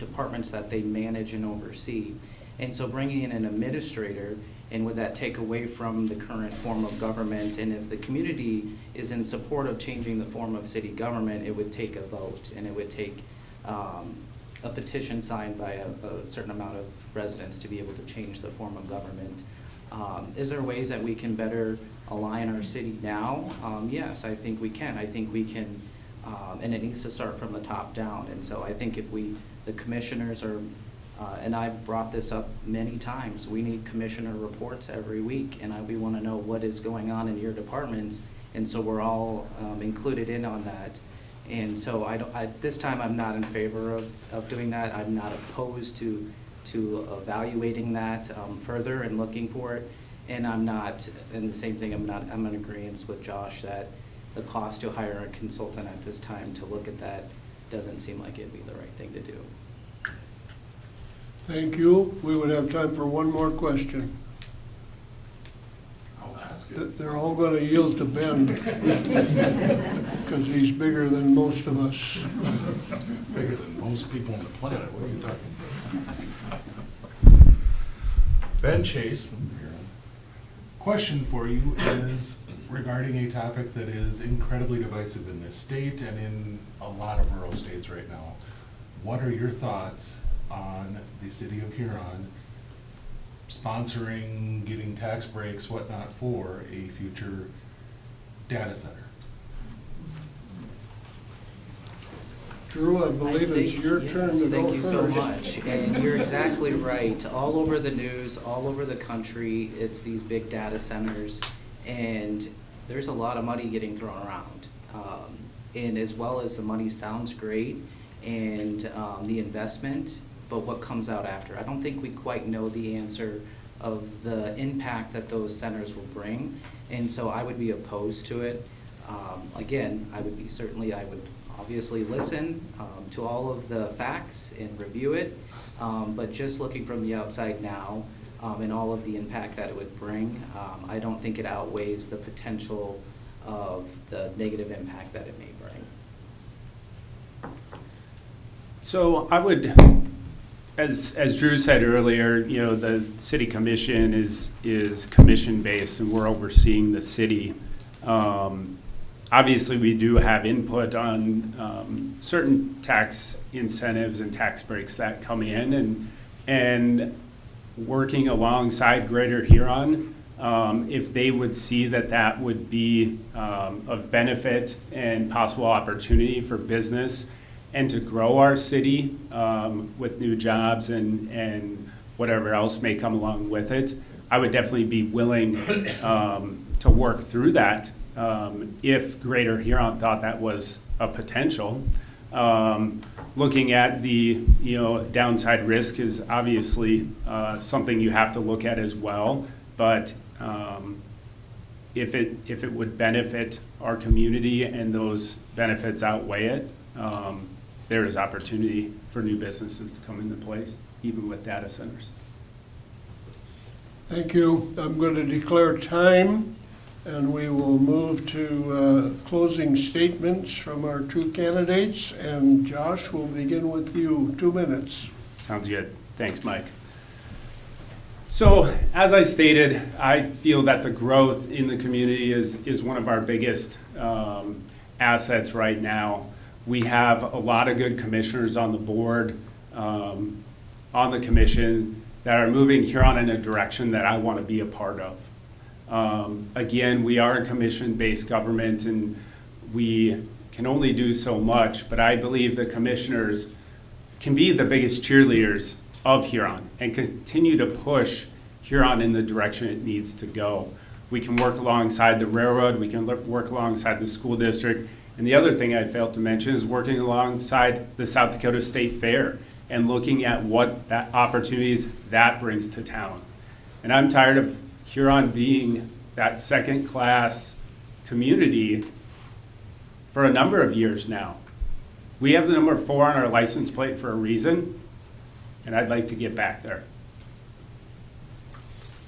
departments that they manage and oversee. And so bringing in an administrator, and would that take away from the current form of government? And if the community is in support of changing the form of city government, it would take a vote, and it would take a petition signed by a certain amount of residents to be able to change the form of government. Is there ways that we can better align our city now? Yes, I think we can. I think we can, and it needs to start from the top down. And so I think if the commissioners are, and I've brought this up many times, we need commissioner reports every week, and we want to know what is going on in your departments, and so we're all included in on that. And so at this time, I'm not in favor of doing that. I'm not opposed to evaluating that further and looking for it. And I'm not, and the same thing, I'm in agreement with Josh that the cost to hire a consultant at this time to look at that doesn't seem like it'd be the right thing to do. Thank you. We would have time for one more question. I'll ask it. They're all gonna yield to Ben, because he's bigger than most of us. Bigger than most people on the planet, what are you talking about? Ben Chase from Huron. Question for you is regarding a topic that is incredibly divisive in this state and in a lot of rural states right now. What are your thoughts on the city of Huron sponsoring, getting tax breaks, whatnot, for a future data center? Drew, I believe it's your turn to go first. Thank you so much. And you're exactly right. All over the news, all over the country, it's these big data centers, and there's a lot of money getting thrown around. And as well as the money sounds great, and the investment, but what comes out after? I don't think we quite know the answer of the impact that those centers will bring, and so I would be opposed to it. Again, I would obviously listen to all of the facts and review it, but just looking from the outside now and all of the impact that it would bring, I don't think it outweighs the potential of the negative impact that it may bring. So I would, as Drew said earlier, the city commission is commission-based, and we're overseeing the city. Obviously, we do have input on certain tax incentives and tax breaks that come in, and working alongside Greater Huron, if they would see that would be of benefit and possible opportunity for business and to grow our city with new jobs and whatever else may come along with it, I would definitely be willing to work through that. If Greater Huron thought that was a potential. Looking at the downside risk is obviously something you have to look at as well, but if it would benefit our community and those benefits outweigh it, there is opportunity for new businesses to come into place, even with data centers. Thank you. I'm going to declare time, and we will move to closing statements from our two candidates. And Josh, we'll begin with you. 2 minutes. Sounds good. Thanks, Mike. So, as I stated, I feel that the growth in the community is one of our biggest assets right now. We have a lot of good commissioners on the board, on the commission, that are moving Huron in a direction that I want to be a part of. Again, we are a commission-based government, and we can only do so much, but I believe the commissioners can be the biggest cheerleaders of Huron and continue to push Huron in the direction it needs to go. We can work alongside the railroad, we can work alongside the school district, and the other thing I failed to mention is working alongside the South Dakota State Fair and looking at what that opportunities that brings to town. And I'm tired of Huron being that second-class community for a number of years now. We have the number 4 on our license plate for a reason, and I'd like to get back there.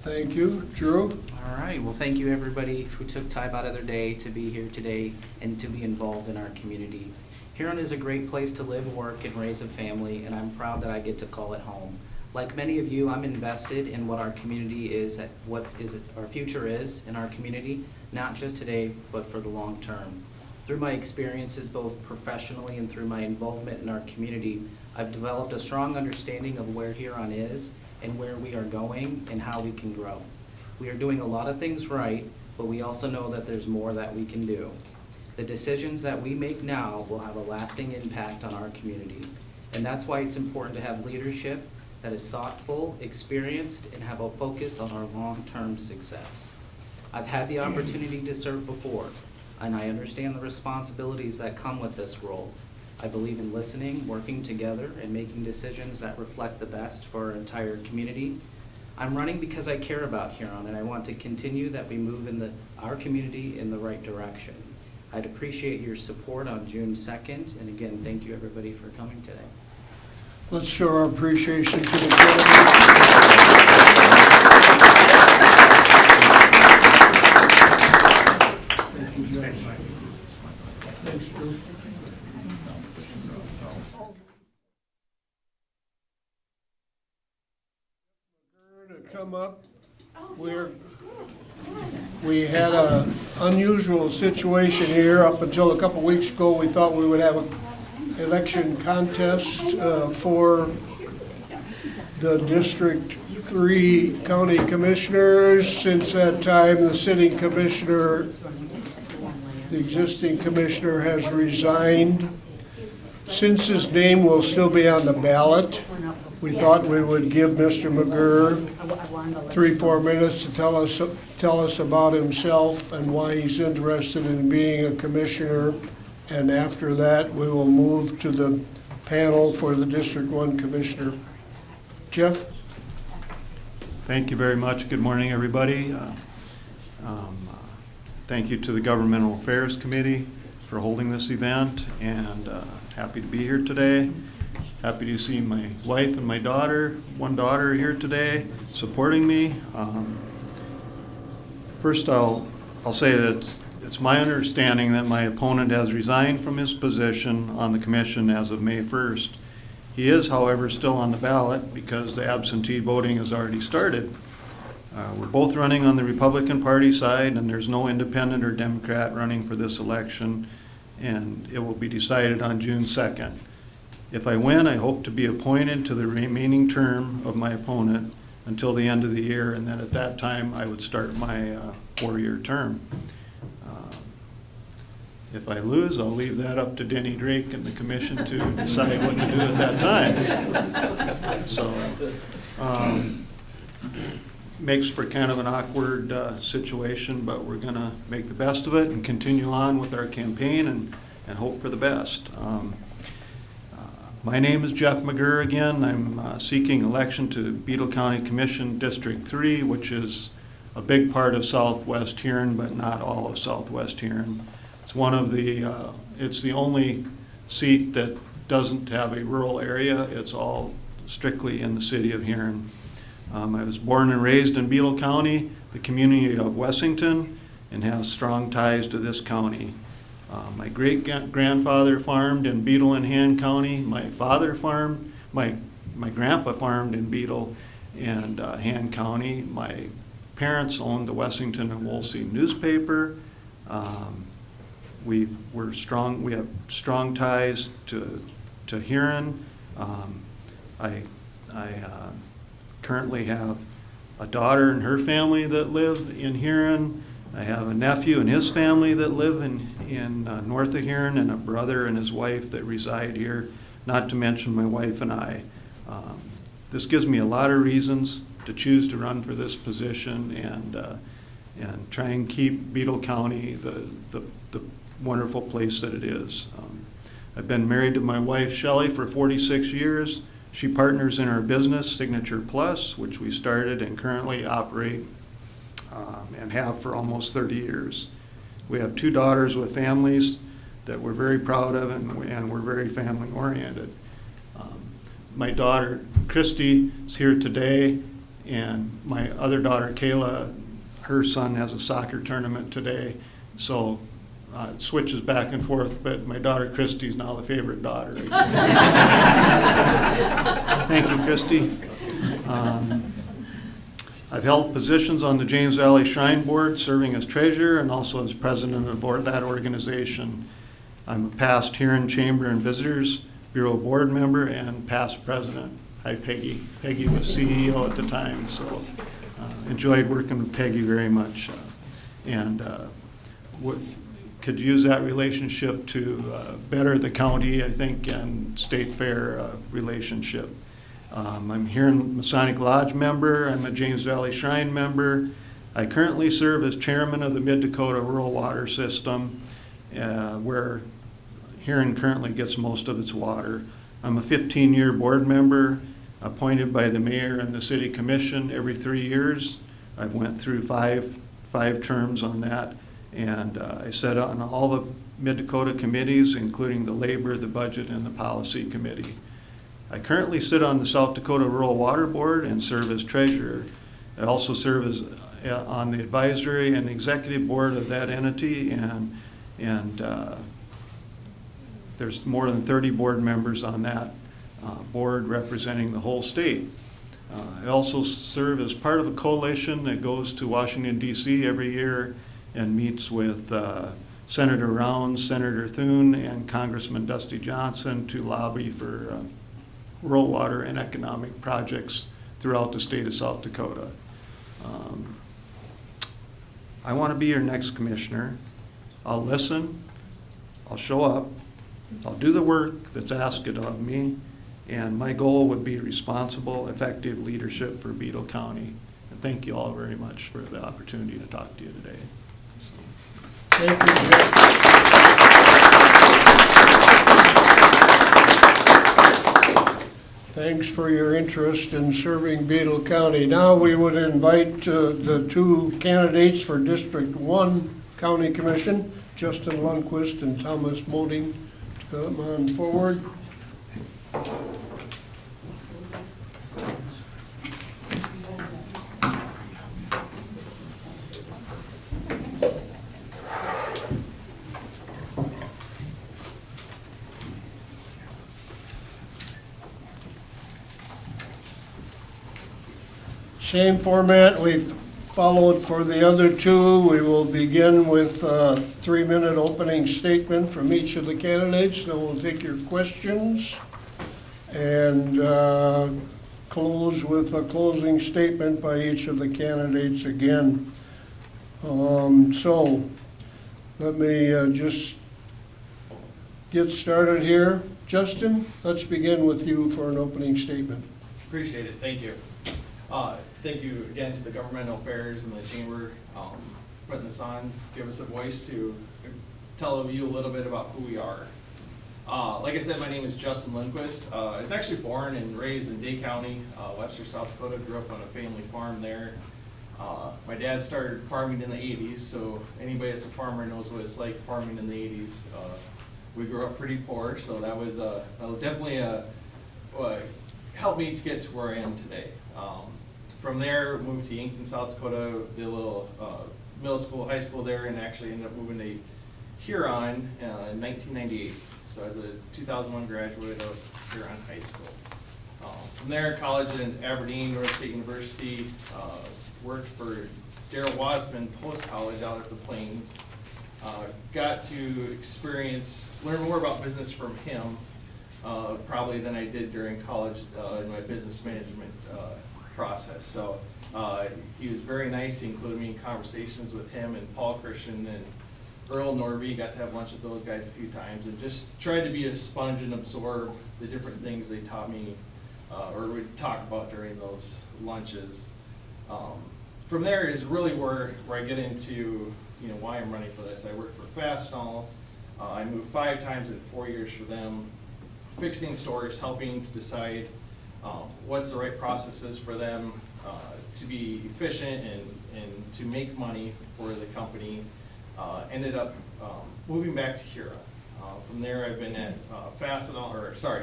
Thank you. Drew? All right, well, thank you everybody who took time out of their day to be here today and to be involved in our community. Huron is a great place to live, work, and raise a family, and I'm proud that I get to call it home. Like many of you, I'm invested in what our community is, our future is in our community, not just today, but for the long term. Through my experiences, both professionally and through my involvement in our community, I've developed a strong understanding of where Huron is and where we are going and how we can grow. We are doing a lot of things right, but we also know that there's more that we can do. The decisions that we make now will have a lasting impact on our community, and that's why it's important to have leadership that is thoughtful, experienced, and have a focus on our long-term success. I've had the opportunity to serve before, and I understand the responsibilities that come with this role. I believe in listening, working together, and making decisions that reflect the best for our entire community. I'm running because I care about Huron, and I want to continue that we move our community in the right direction. I'd appreciate your support on June 2nd, and again, thank you everybody for coming today. Let's show our appreciation to the candidates. Thank you, Jeff. Thanks, Drew. To come up, we had an unusual situation here. Up until a couple weeks ago, we thought we would have an election contest for the District 3 County Commissioners. Since that time, the sitting commissioner, the existing commissioner, has resigned. Since his name will still be on the ballot, we thought we would give Mr. McGurr 3-4 minutes to tell us about himself and why he's interested in being a commissioner. And after that, we will move to the panel for the District 1 Commissioner. Jeff? Thank you very much. Good morning, everybody. Thank you to the Governmental Affairs Committee for holding this event, and happy to be here today. Happy to see my wife and my daughter, one daughter here today, supporting me. First, I'll say that it's my understanding that my opponent has resigned from his position on the commission as of May 1st. He is, however, still on the ballot because the absentee voting has already started. We're both running on the Republican Party side, and there's no independent or Democrat running for this election, and it will be decided on June 2nd. If I win, I hope to be appointed to the remaining term of my opponent until the end of the year, and then at that time I would start my 4-year term. If I lose, I'll leave that up to Denny Drake and the commission to decide what to do at that time. So, makes for kind of an awkward situation, but we're going to make the best of it and continue on with our campaign and hope for the best. My name is Jeff McGurr again. I'm seeking election to Beetle County Commission District 3, which is a big part of Southwest Huron, but not all of Southwest Huron. It's one of the, it's the only seat that doesn't have a rural area. It's all strictly in the city of Huron. I was born and raised in Beetle County, the community of Wessington, and have strong ties to this county. My great-grandfather farmed in Beetle and Han County. My father farmed, my grandpa farmed in Beetle and Han County. My parents owned the Wessington and Wolsey newspaper. We have strong ties to Huron. I currently have a daughter and her family that live in Huron. I have a nephew and his family that live in north of Huron, and a brother and his wife that reside here, not to mention my wife and I. This gives me a lot of reasons to choose to run for this position and try and keep Beetle County the wonderful place that it is. I've been married to my wife Shelley for 46 years. She partners in our business, Signature Plus, which we started and currently operate and have for almost 30 years. We have 2 daughters with families that we're very proud of, and we're very family oriented. My daughter Christy is here today, and my other daughter Kayla, her son has a soccer tournament today, so it switches back and forth, but my daughter Christy is now the favorite daughter. Thank you, Christy. I've held positions on the James Valley Shrine Board, serving as treasurer and also as president of that organization. I'm a past Huron Chamber and Visitors Bureau board member and past president. Hi, Peggy. Peggy was CEO at the time, so enjoyed working with Peggy very much. Could use that relationship to better the county, I think, and state fair relationship. I'm here in Masonic Lodge member. I'm a James Valley Shrine member. I currently serve as chairman of the Mid-Dakota Rural Water System, where Huron currently gets most of its water. I'm a 15-year board member appointed by the mayor and the city commission every 3 years. I've went through five terms on that, and I sat on all the Mid-Dakota committees, including the labor, the budget, and the policy committee. I currently sit on the South Dakota Rural Water Board and serve as treasurer. I also serve as on the advisory and executive board of that entity, and there's more than 30 board members on that board representing the whole state. I also serve as part of a coalition that goes to Washington, D.C. every year and meets with Senator Rounds, Senator Thune, and Congressman Dusty Johnson to lobby for rural water and economic projects throughout the state of South Dakota. I want to be your next commissioner. I'll listen, I'll show up, I'll do the work that's asked of me, and my goal would be responsible, effective leadership for Beetle County. And thank you all very much for the opportunity to talk to you today. So. Thank you, Jeff. Thanks for your interest in serving Beetle County. Now we would invite the two candidates for District 1 County Commission, Justin Lundquist and Thomas Moding, to come on forward. Same format we've followed for the other two. We will begin with a 3-minute opening statement from each of the candidates. Then we'll take your questions and close with a closing statement by each of the candidates again. So let me just get started here. Justin, let's begin with you for an opening statement. Appreciate it, thank you. Thank you again to the Governmental Affairs and the Chamber putting this on, give us a voice to tell you a little bit about who we are. Like I said, my name is Justin Lundquist. I was actually born and raised in Day County, Webster, South Dakota. Grew up on a family farm there. My dad started farming in the 80s, so anybody that's a farmer knows what it's like farming in the 80s. We grew up pretty poor, so that was definitely helped me to get to where I am today. From there, moved to Yankton, South Dakota, did a little middle school, high school there, and actually ended up moving to Huron in 1998. So as a 2001 graduate of Huron High School. From there, college in Aberdeen, North State University, worked for Darrell Wasman post-college out at the Plains. Got to learn more about business from him, probably than I did during college in my business management process. So he was very nice. He included me in conversations with him and Paul Christian and Earl Norby. Got to have lunch with those guys a few times and just tried to be a sponge and absorb the different things they taught me or would talk about during those lunches. From there is really where I get into why I'm running for this. I work for Fastenal. I moved 5 times in 4 years for them, fixing stores, helping to decide what's the right processes for them to be efficient and to make money for the company. Ended up moving back to Huron. From there, I've been at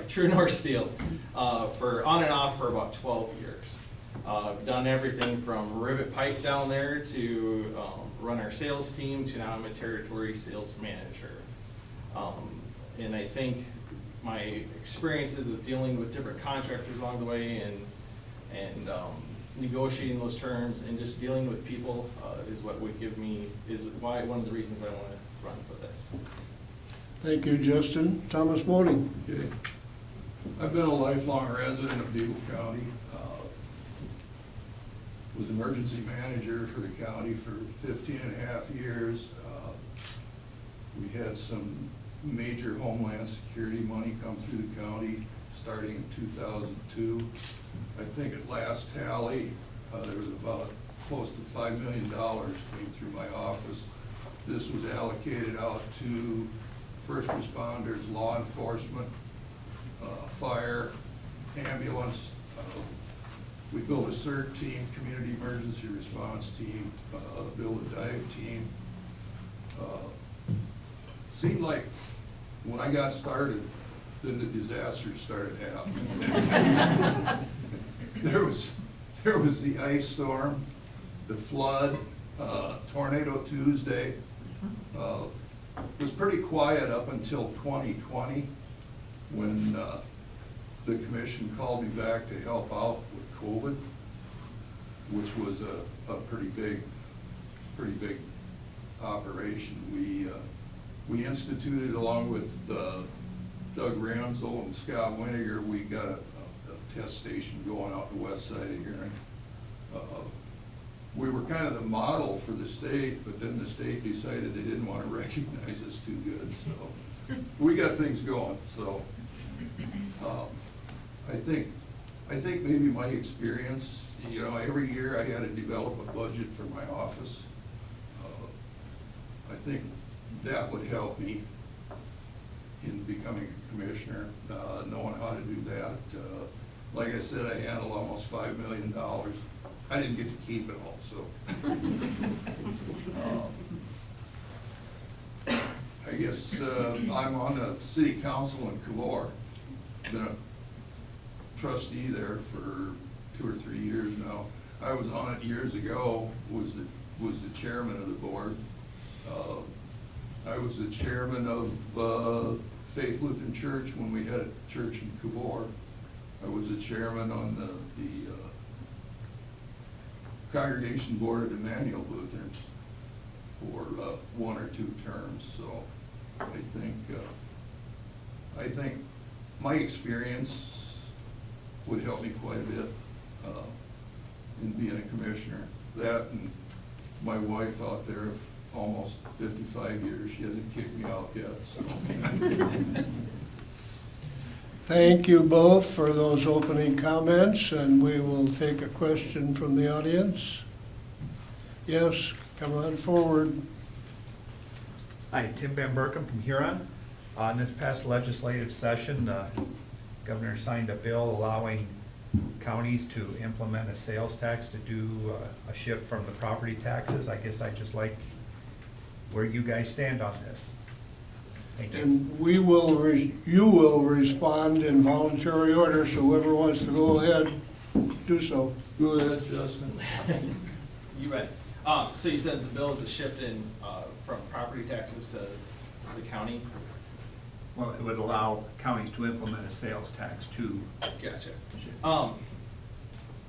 True North Steel for on and off for about 12 years. I've done everything from rivet pipe down there to run our sales team to now I'm a territory sales manager. And I think my experiences of dealing with different contractors along the way and negotiating those terms and just dealing with people is one of the reasons I want to run for this. Thank you, Justin. Thomas Moding. Okay. I've been a lifelong resident of Beagle County. Was emergency manager for the county for 15 and a half years. We had some major Homeland Security money come through the county starting in 2002. I think at last tally, there was about close to $5 million came through my office This was allocated out to first responders, law enforcement, fire, ambulance. We built a CERT team, community emergency response team, built a dive team. Seemed like when I got started, then the disasters started happening. There was the ice storm, the flood, Tornado Tuesday. It was pretty quiet up until 2020, when the commission called me back to help out with COVID, which was a pretty big operation. We instituted, along with Doug Ramsel and Scott Winiger, we got a test station going out the west side of here. We were kind of the model for the state, but then the state decided they didn't want to recognize us too good, so we got things going. So I think maybe my experience, every year I had to develop a budget for my office. I think that would help me in becoming a commissioner, knowing how to do that. Like I said, I handled almost $5 million. I didn't get to keep it all, so. I guess I'm on the city council in Cavour. Been a trustee there for 2 or 3 years now. I was on it years ago, was the chairman of the board. I was the chairman of Faith Lutheran Church when we had a church in Cavour. I was the chairman on the Congregation Board of Emmanuel Lutheran for 1 or 2 terms. So I think my experience would help me quite a bit in being a commissioner. That, and my wife out there of almost 55 years, she hasn't kicked me out yet, so. Thank you both for those opening comments, and we will take a question from the audience. Yes, come on forward. Hi, Tim Van Berkom from Huron. In this past legislative session, the governor signed a bill allowing counties to implement a sales tax to do a shift from the property taxes. I guess I'd just like where you guys stand on this. Thank you. And you will respond in voluntary order, so whoever wants to go ahead, do so. Go ahead, Justin. You bet. So you said the bill is a shift in, from property taxes to the county? Well, it would allow counties to implement a sales tax too. Gotcha.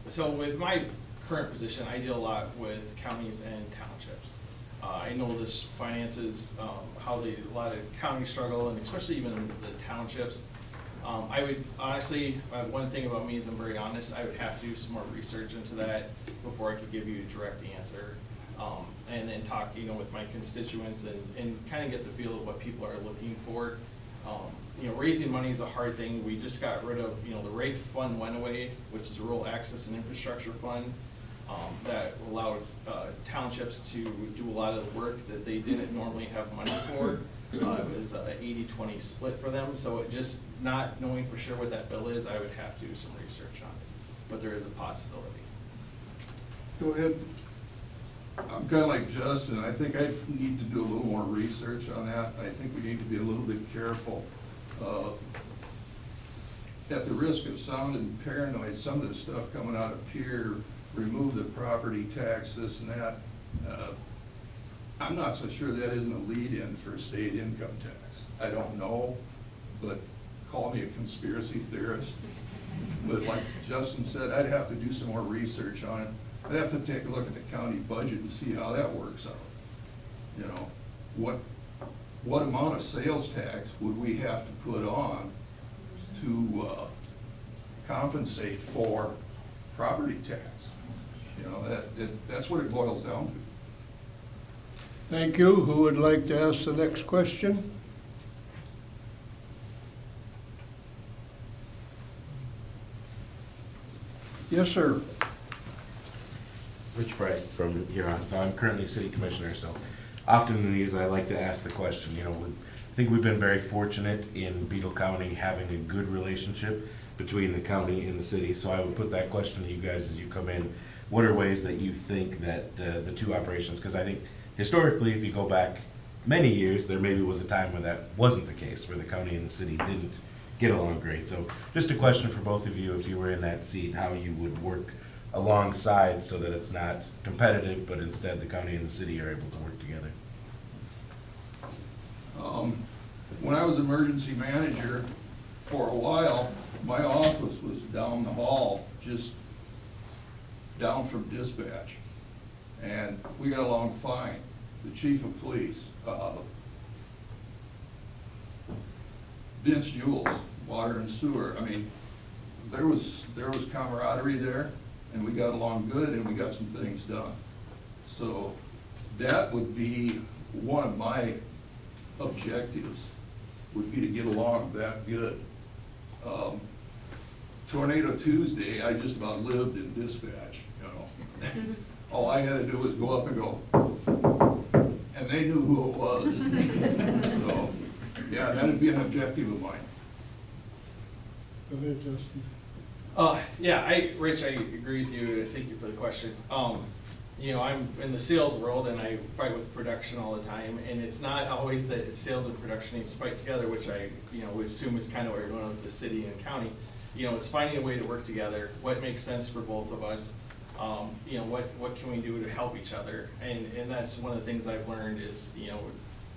So with my current position, I deal a lot with counties and townships. I know this finances, how a lot of counties struggle, and especially even the townships. I would honestly, one thing about me is I'm very honest. I would have to do some more research into that before I could give you a direct answer. And then talk, with my constituents and kind of get the feel of what people are looking for. Raising money is a hard thing. We just got rid of, the RAFE fund went away, which is a Rural Access and Infrastructure Fund. That allowed townships to do a lot of the work that they didn't normally have money for. It was an 80-20 split for them, so just not knowing for sure what that bill is, I would have to do some research on it, but there is a possibility. Go ahead. I'm kind of like Justin. I think I need to do a little more research on that. I think we need to be a little bit careful. At the risk of sounding paranoid, some of the stuff coming out of Pierre, remove the property tax, this and that. I'm not so sure that isn't a lead-in for state income tax. I don't know, but call me a conspiracy theorist. But like Justin said, I'd have to do some more research on it. I'd have to take a look at the county budget and see how that works out. What amount of sales tax would we have to put on to compensate for property tax? That's what it boils down to. Thank you. Who would like to ask the next question? Yes, sir. Rich Bright from Huron. So I'm currently city commissioner, so often in these, I like to ask the question, I think we've been very fortunate in Beetle County having a good relationship between the county and the city. So I would put that question to you guys as you come in. What are ways that you think that the two operations, because I think historically, if you go back many years, there maybe was a time when that wasn't the case, where the county and the city didn't get along great. So just a question for both of you, if you were in that seat, how you would work alongside so that it's not competitive, but instead the county and the city are able to work together. When I was emergency manager, for a while, my office was down the hall, just down from dispatch. And we got along fine. The chief of police, Vince Jules, water and sewer, I mean, there was camaraderie there, and we got along good, and we got some things done. So that would be one of my objectives, would be to get along that good. Tornado Tuesday, I just about lived in dispatch, All I had to do was go up and go, and they knew who it was. So, yeah, that'd be an objective of mine. Go ahead, Justin. Rich, I agree with you. Thank you for the question. I'm in the sales world and I fight with production all the time, and it's not always that sales and production needs to fight together, which I, would assume is kind of what you're doing with the city and county. It's finding a way to work together, what makes sense for both of us. What can we do to help each other? And that's one of the things I've learned is,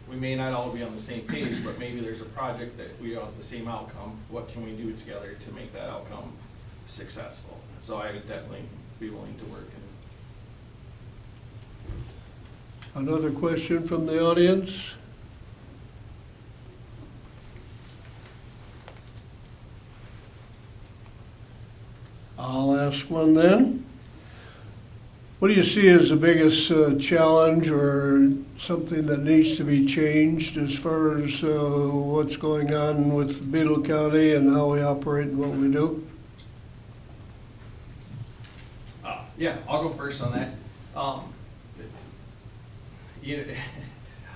we may not all be on the same page, but maybe there's a project that we have the same outcome. What can we do together to make that outcome successful? So I would definitely be willing to work. Another question from the audience? I'll ask one then. What do you see as the biggest challenge or something that needs to be changed as far as what's going on with Beetle County and how we operate and what we do? I'll go first on that.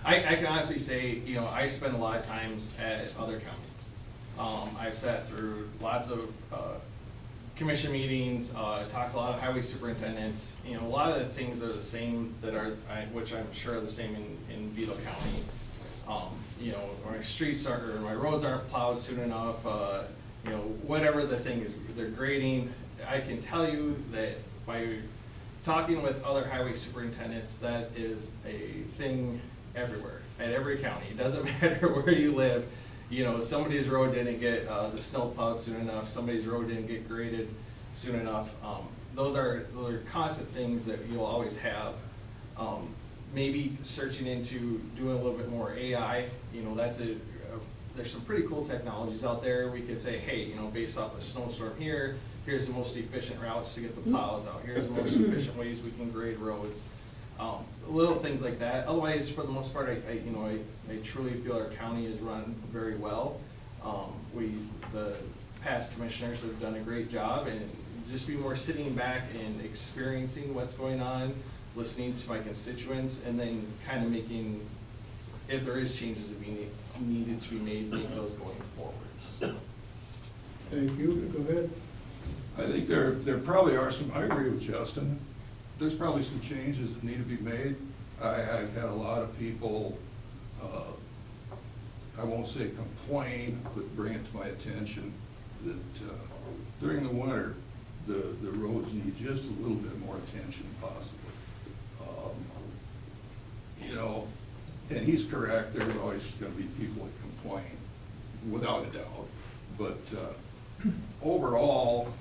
I can honestly say, I spend a lot of times at other counties. I've sat through lots of commission meetings, talked to a lot of highway superintendents. A lot of the things are the same which I'm sure are the same in Beetle County. My streets or my roads aren't plowed soon enough. Whatever the thing is, they're grading. I can tell you that by talking with other highway superintendents, that is a thing everywhere, at every county. It doesn't matter where you live. Somebody's road didn't get the snow plowed soon enough, somebody's road didn't get graded soon enough. Those are constant things that you'll always have. Maybe searching into doing a little bit more AI, there's some pretty cool technologies out there. We could say, hey, based off a snowstorm here, here's the most efficient routes to get the plows out. Here's the most efficient ways we can grade roads. Little things like that. Otherwise, for the most part, I truly feel our county is run very well. The past commissioners have done a great job, and just be more sitting back and experiencing what's going on, listening to my constituents, and then kind of making, if there is changes that needed to be made, make those going forwards. Thank you. Go ahead. I think there probably are some, I agree with Justin, there's probably some changes that need to be made. I've had a lot of people, I won't say complain, but bring it to my attention that during the winter, the roads need just a little bit more attention possibly. And he's correct, there's always gonna be people that complain, without a doubt. But overall,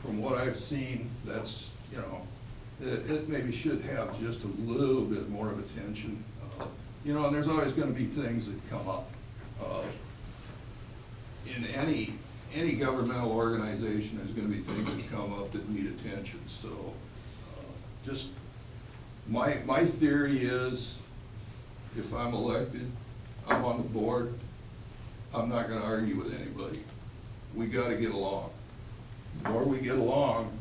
from what I've seen, that's, it maybe should have just a little bit more of attention. And there's always gonna be things that come up. In any governmental organization, there's gonna be things that come up that need attention. So, just, my theory is, if I'm elected, I'm on the board, I'm not gonna argue with anybody. We gotta get along. The more we get along,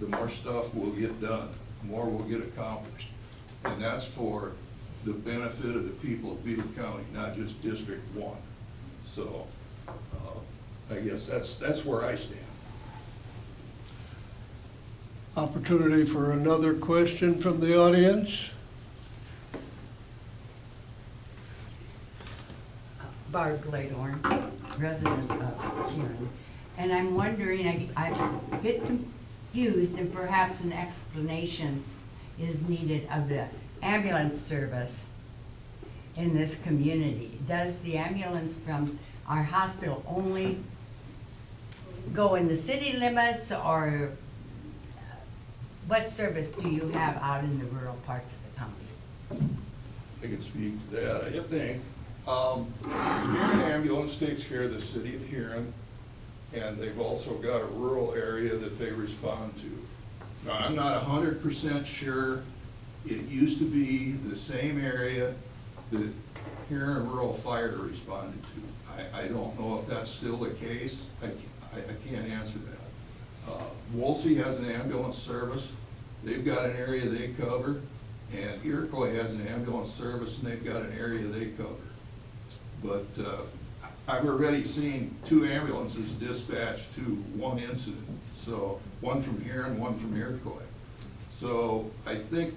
the more stuff we'll get done, the more we'll get accomplished. And that's for the benefit of the people of Beetle County, not just District 1. So I guess that's where I stand. Opportunity for another question from the audience. Barb Gladorn, resident of Huron, and I'm wondering, I get confused, and perhaps an explanation is needed of the ambulance service in this community. Does the ambulance from our hospital only go in the city limits, or what service do you have out in the rural parts of the county? I can speak to that, I think. Huron Ambulance takes care of the city of Huron, and they've also got a rural area that they respond to. Now, I'm not 100% sure. It used to be the same area that Huron Rural Fire responded to. I don't know if that's still the case. I can't answer that. Wolsey has an ambulance service. They've got an area they cover, and Iroquois has an ambulance service, and they've got an area they cover. But I've already seen 2 ambulances dispatched to one incident, so one from Huron, one from Iroquois. So I think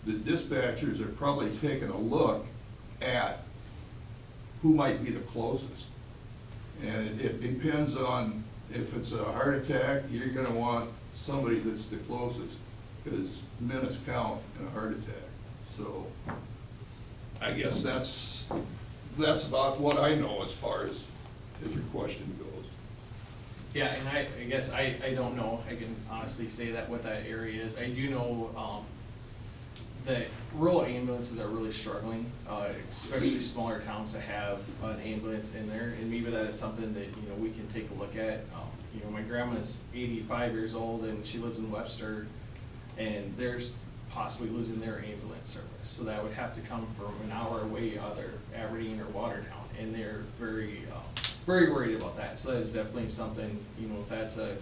the dispatchers are probably taking a look at who might be the closest. And it depends on, if it's a heart attack, you're gonna want somebody that's the closest, because minutes count in a heart attack. So I guess that's about what I know as far as your question goes. Yeah, and I guess I don't know, I can honestly say that what that area is. I do know, that rural ambulances are really struggling, especially smaller towns to have an ambulance in there, and maybe that is something that, you know, we can take a look at. You know, my grandma's 85 years old and she lives in Webster, and there's possibly losing their ambulance service. So that would have to come from an hour away, either Aberdeen or Watertown, and they're very worried about that. So that is definitely something, you know, if that's a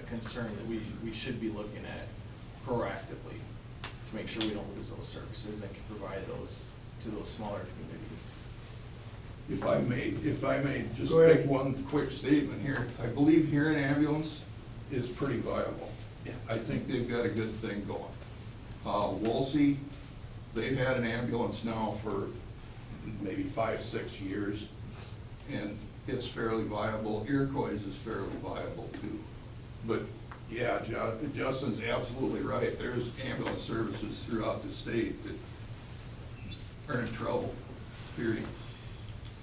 concern that we should be looking at proactively to make sure we don't lose those services that can provide those to those smaller communities. If I may just Go ahead. make one quick statement here. I believe Huron Ambulance is pretty viable. I think they've got a good thing going. Wolsey, they've had an ambulance now for maybe 5-6 years, and it's fairly viable. Iroquois is fairly viable too. But yeah, Justin's absolutely right. There's ambulance services throughout the state that are in trouble, period.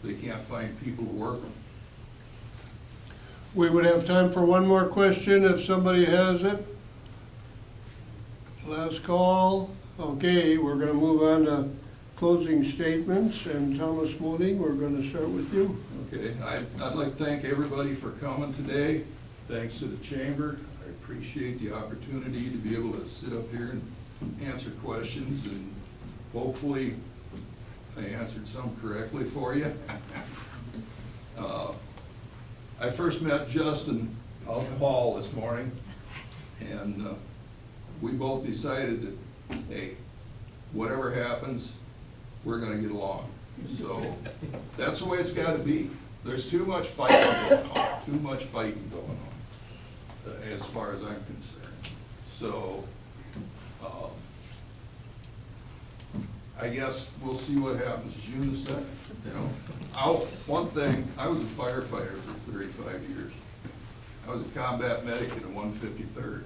They can't find people to work them. We would have time for one more question if somebody has it. Last call. Okay, we're gonna move on to closing statements, and Thomas Moody, we're gonna start with you. Okay, I'd like to thank everybody for coming today. Thanks to the chamber. I appreciate the opportunity to be able to sit up here and answer questions, and hopefully I answered some correctly for you. I first met Justin out in the hall this morning, and we both decided that, hey, whatever happens, we're gonna get along. So that's the way it's gotta be. There's too much fighting going on, as far as I'm concerned. So, I guess we'll see what happens June the 2nd, you know. One thing, I was a firefighter for 35 years. I was a combat medic in the 153rd.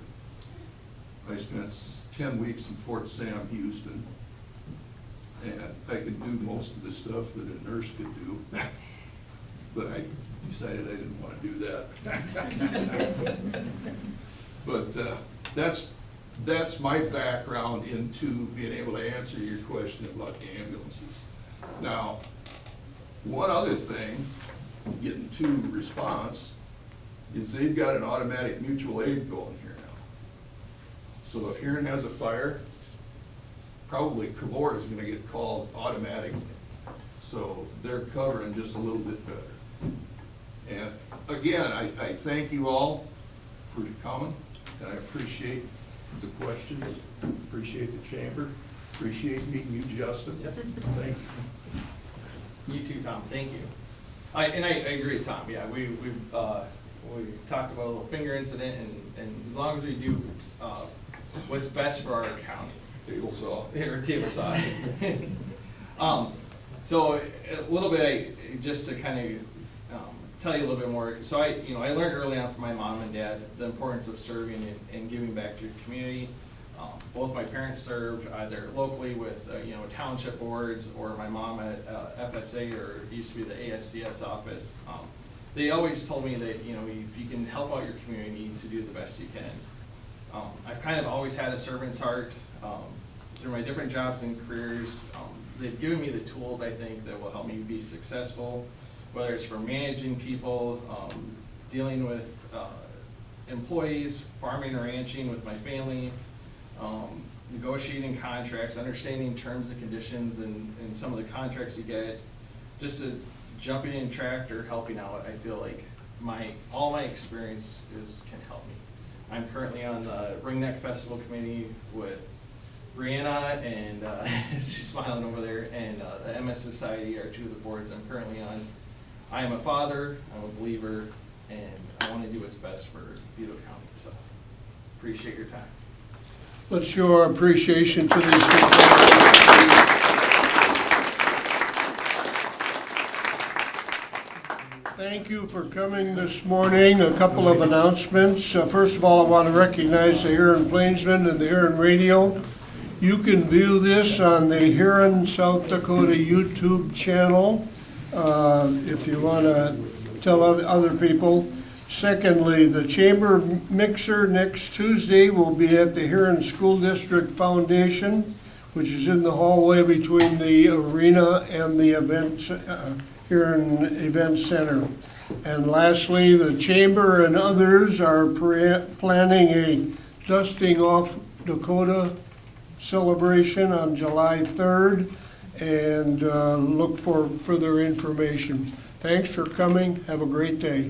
I spent 10 weeks in Fort Sam, Houston, and I could do most of the stuff that a nurse could do, but I decided I didn't want to do that. But that's my background into being able to answer your question about the ambulances. Now, one other thing, getting to response, is they've got an automatic mutual aid going here now. So if Huron has a fire, probably Cavor is gonna get called automatically. So they're covering just a little bit better. And again, I thank you all for coming, and I appreciate the questions, appreciate the chamber. Appreciate meeting you, Justin. Yep. Thank you. You too, Tom, thank you. I agree with Tom, yeah, we talked about a little finger incident, and as long as we do what's best for our county. Table saw. Or table saw. So a little bit, just to kind of tell you a little bit more. So I learned early on from my mom and dad the importance of serving and giving back to your community. Both my parents served either locally with township boards, or my mom at FSA, or it used to be the ASCS office. They always told me that if you can help out your community, you need to do the best you can. I've kind of always had a servant's heart through my different jobs and careers. They've given me the tools, I think, that will help me be successful, whether it's for managing people, dealing with employees, farming or ranching with my family, negotiating contracts, understanding terms and conditions and some of the contracts you get, just to jumping in tractor, helping out. I feel like all my experiences can help me. I'm currently on the Ringneck Festival Committee with Brianna, and she's smiling over there, and the MS Society are two of the boards I'm currently on. I am a father, I'm a believer, and I want to do what's best for Vito County, so appreciate your time. Let's show our appreciation to these people. Thank you for coming this morning. A couple of announcements. First of all, I want to recognize the Huron Plainsman and the Huron Radio. You can view this on the Huron, South Dakota YouTube channel if you want to tell other people. Secondly, the Chamber Mixer next Tuesday will be at the Huron School District Foundation, which is in the hallway between the arena and the Huron Event Center. And lastly, the Chamber and others are planning a Dusting Off Dakota celebration on July 3rd, and look for further information. Thanks for coming. Have a great day.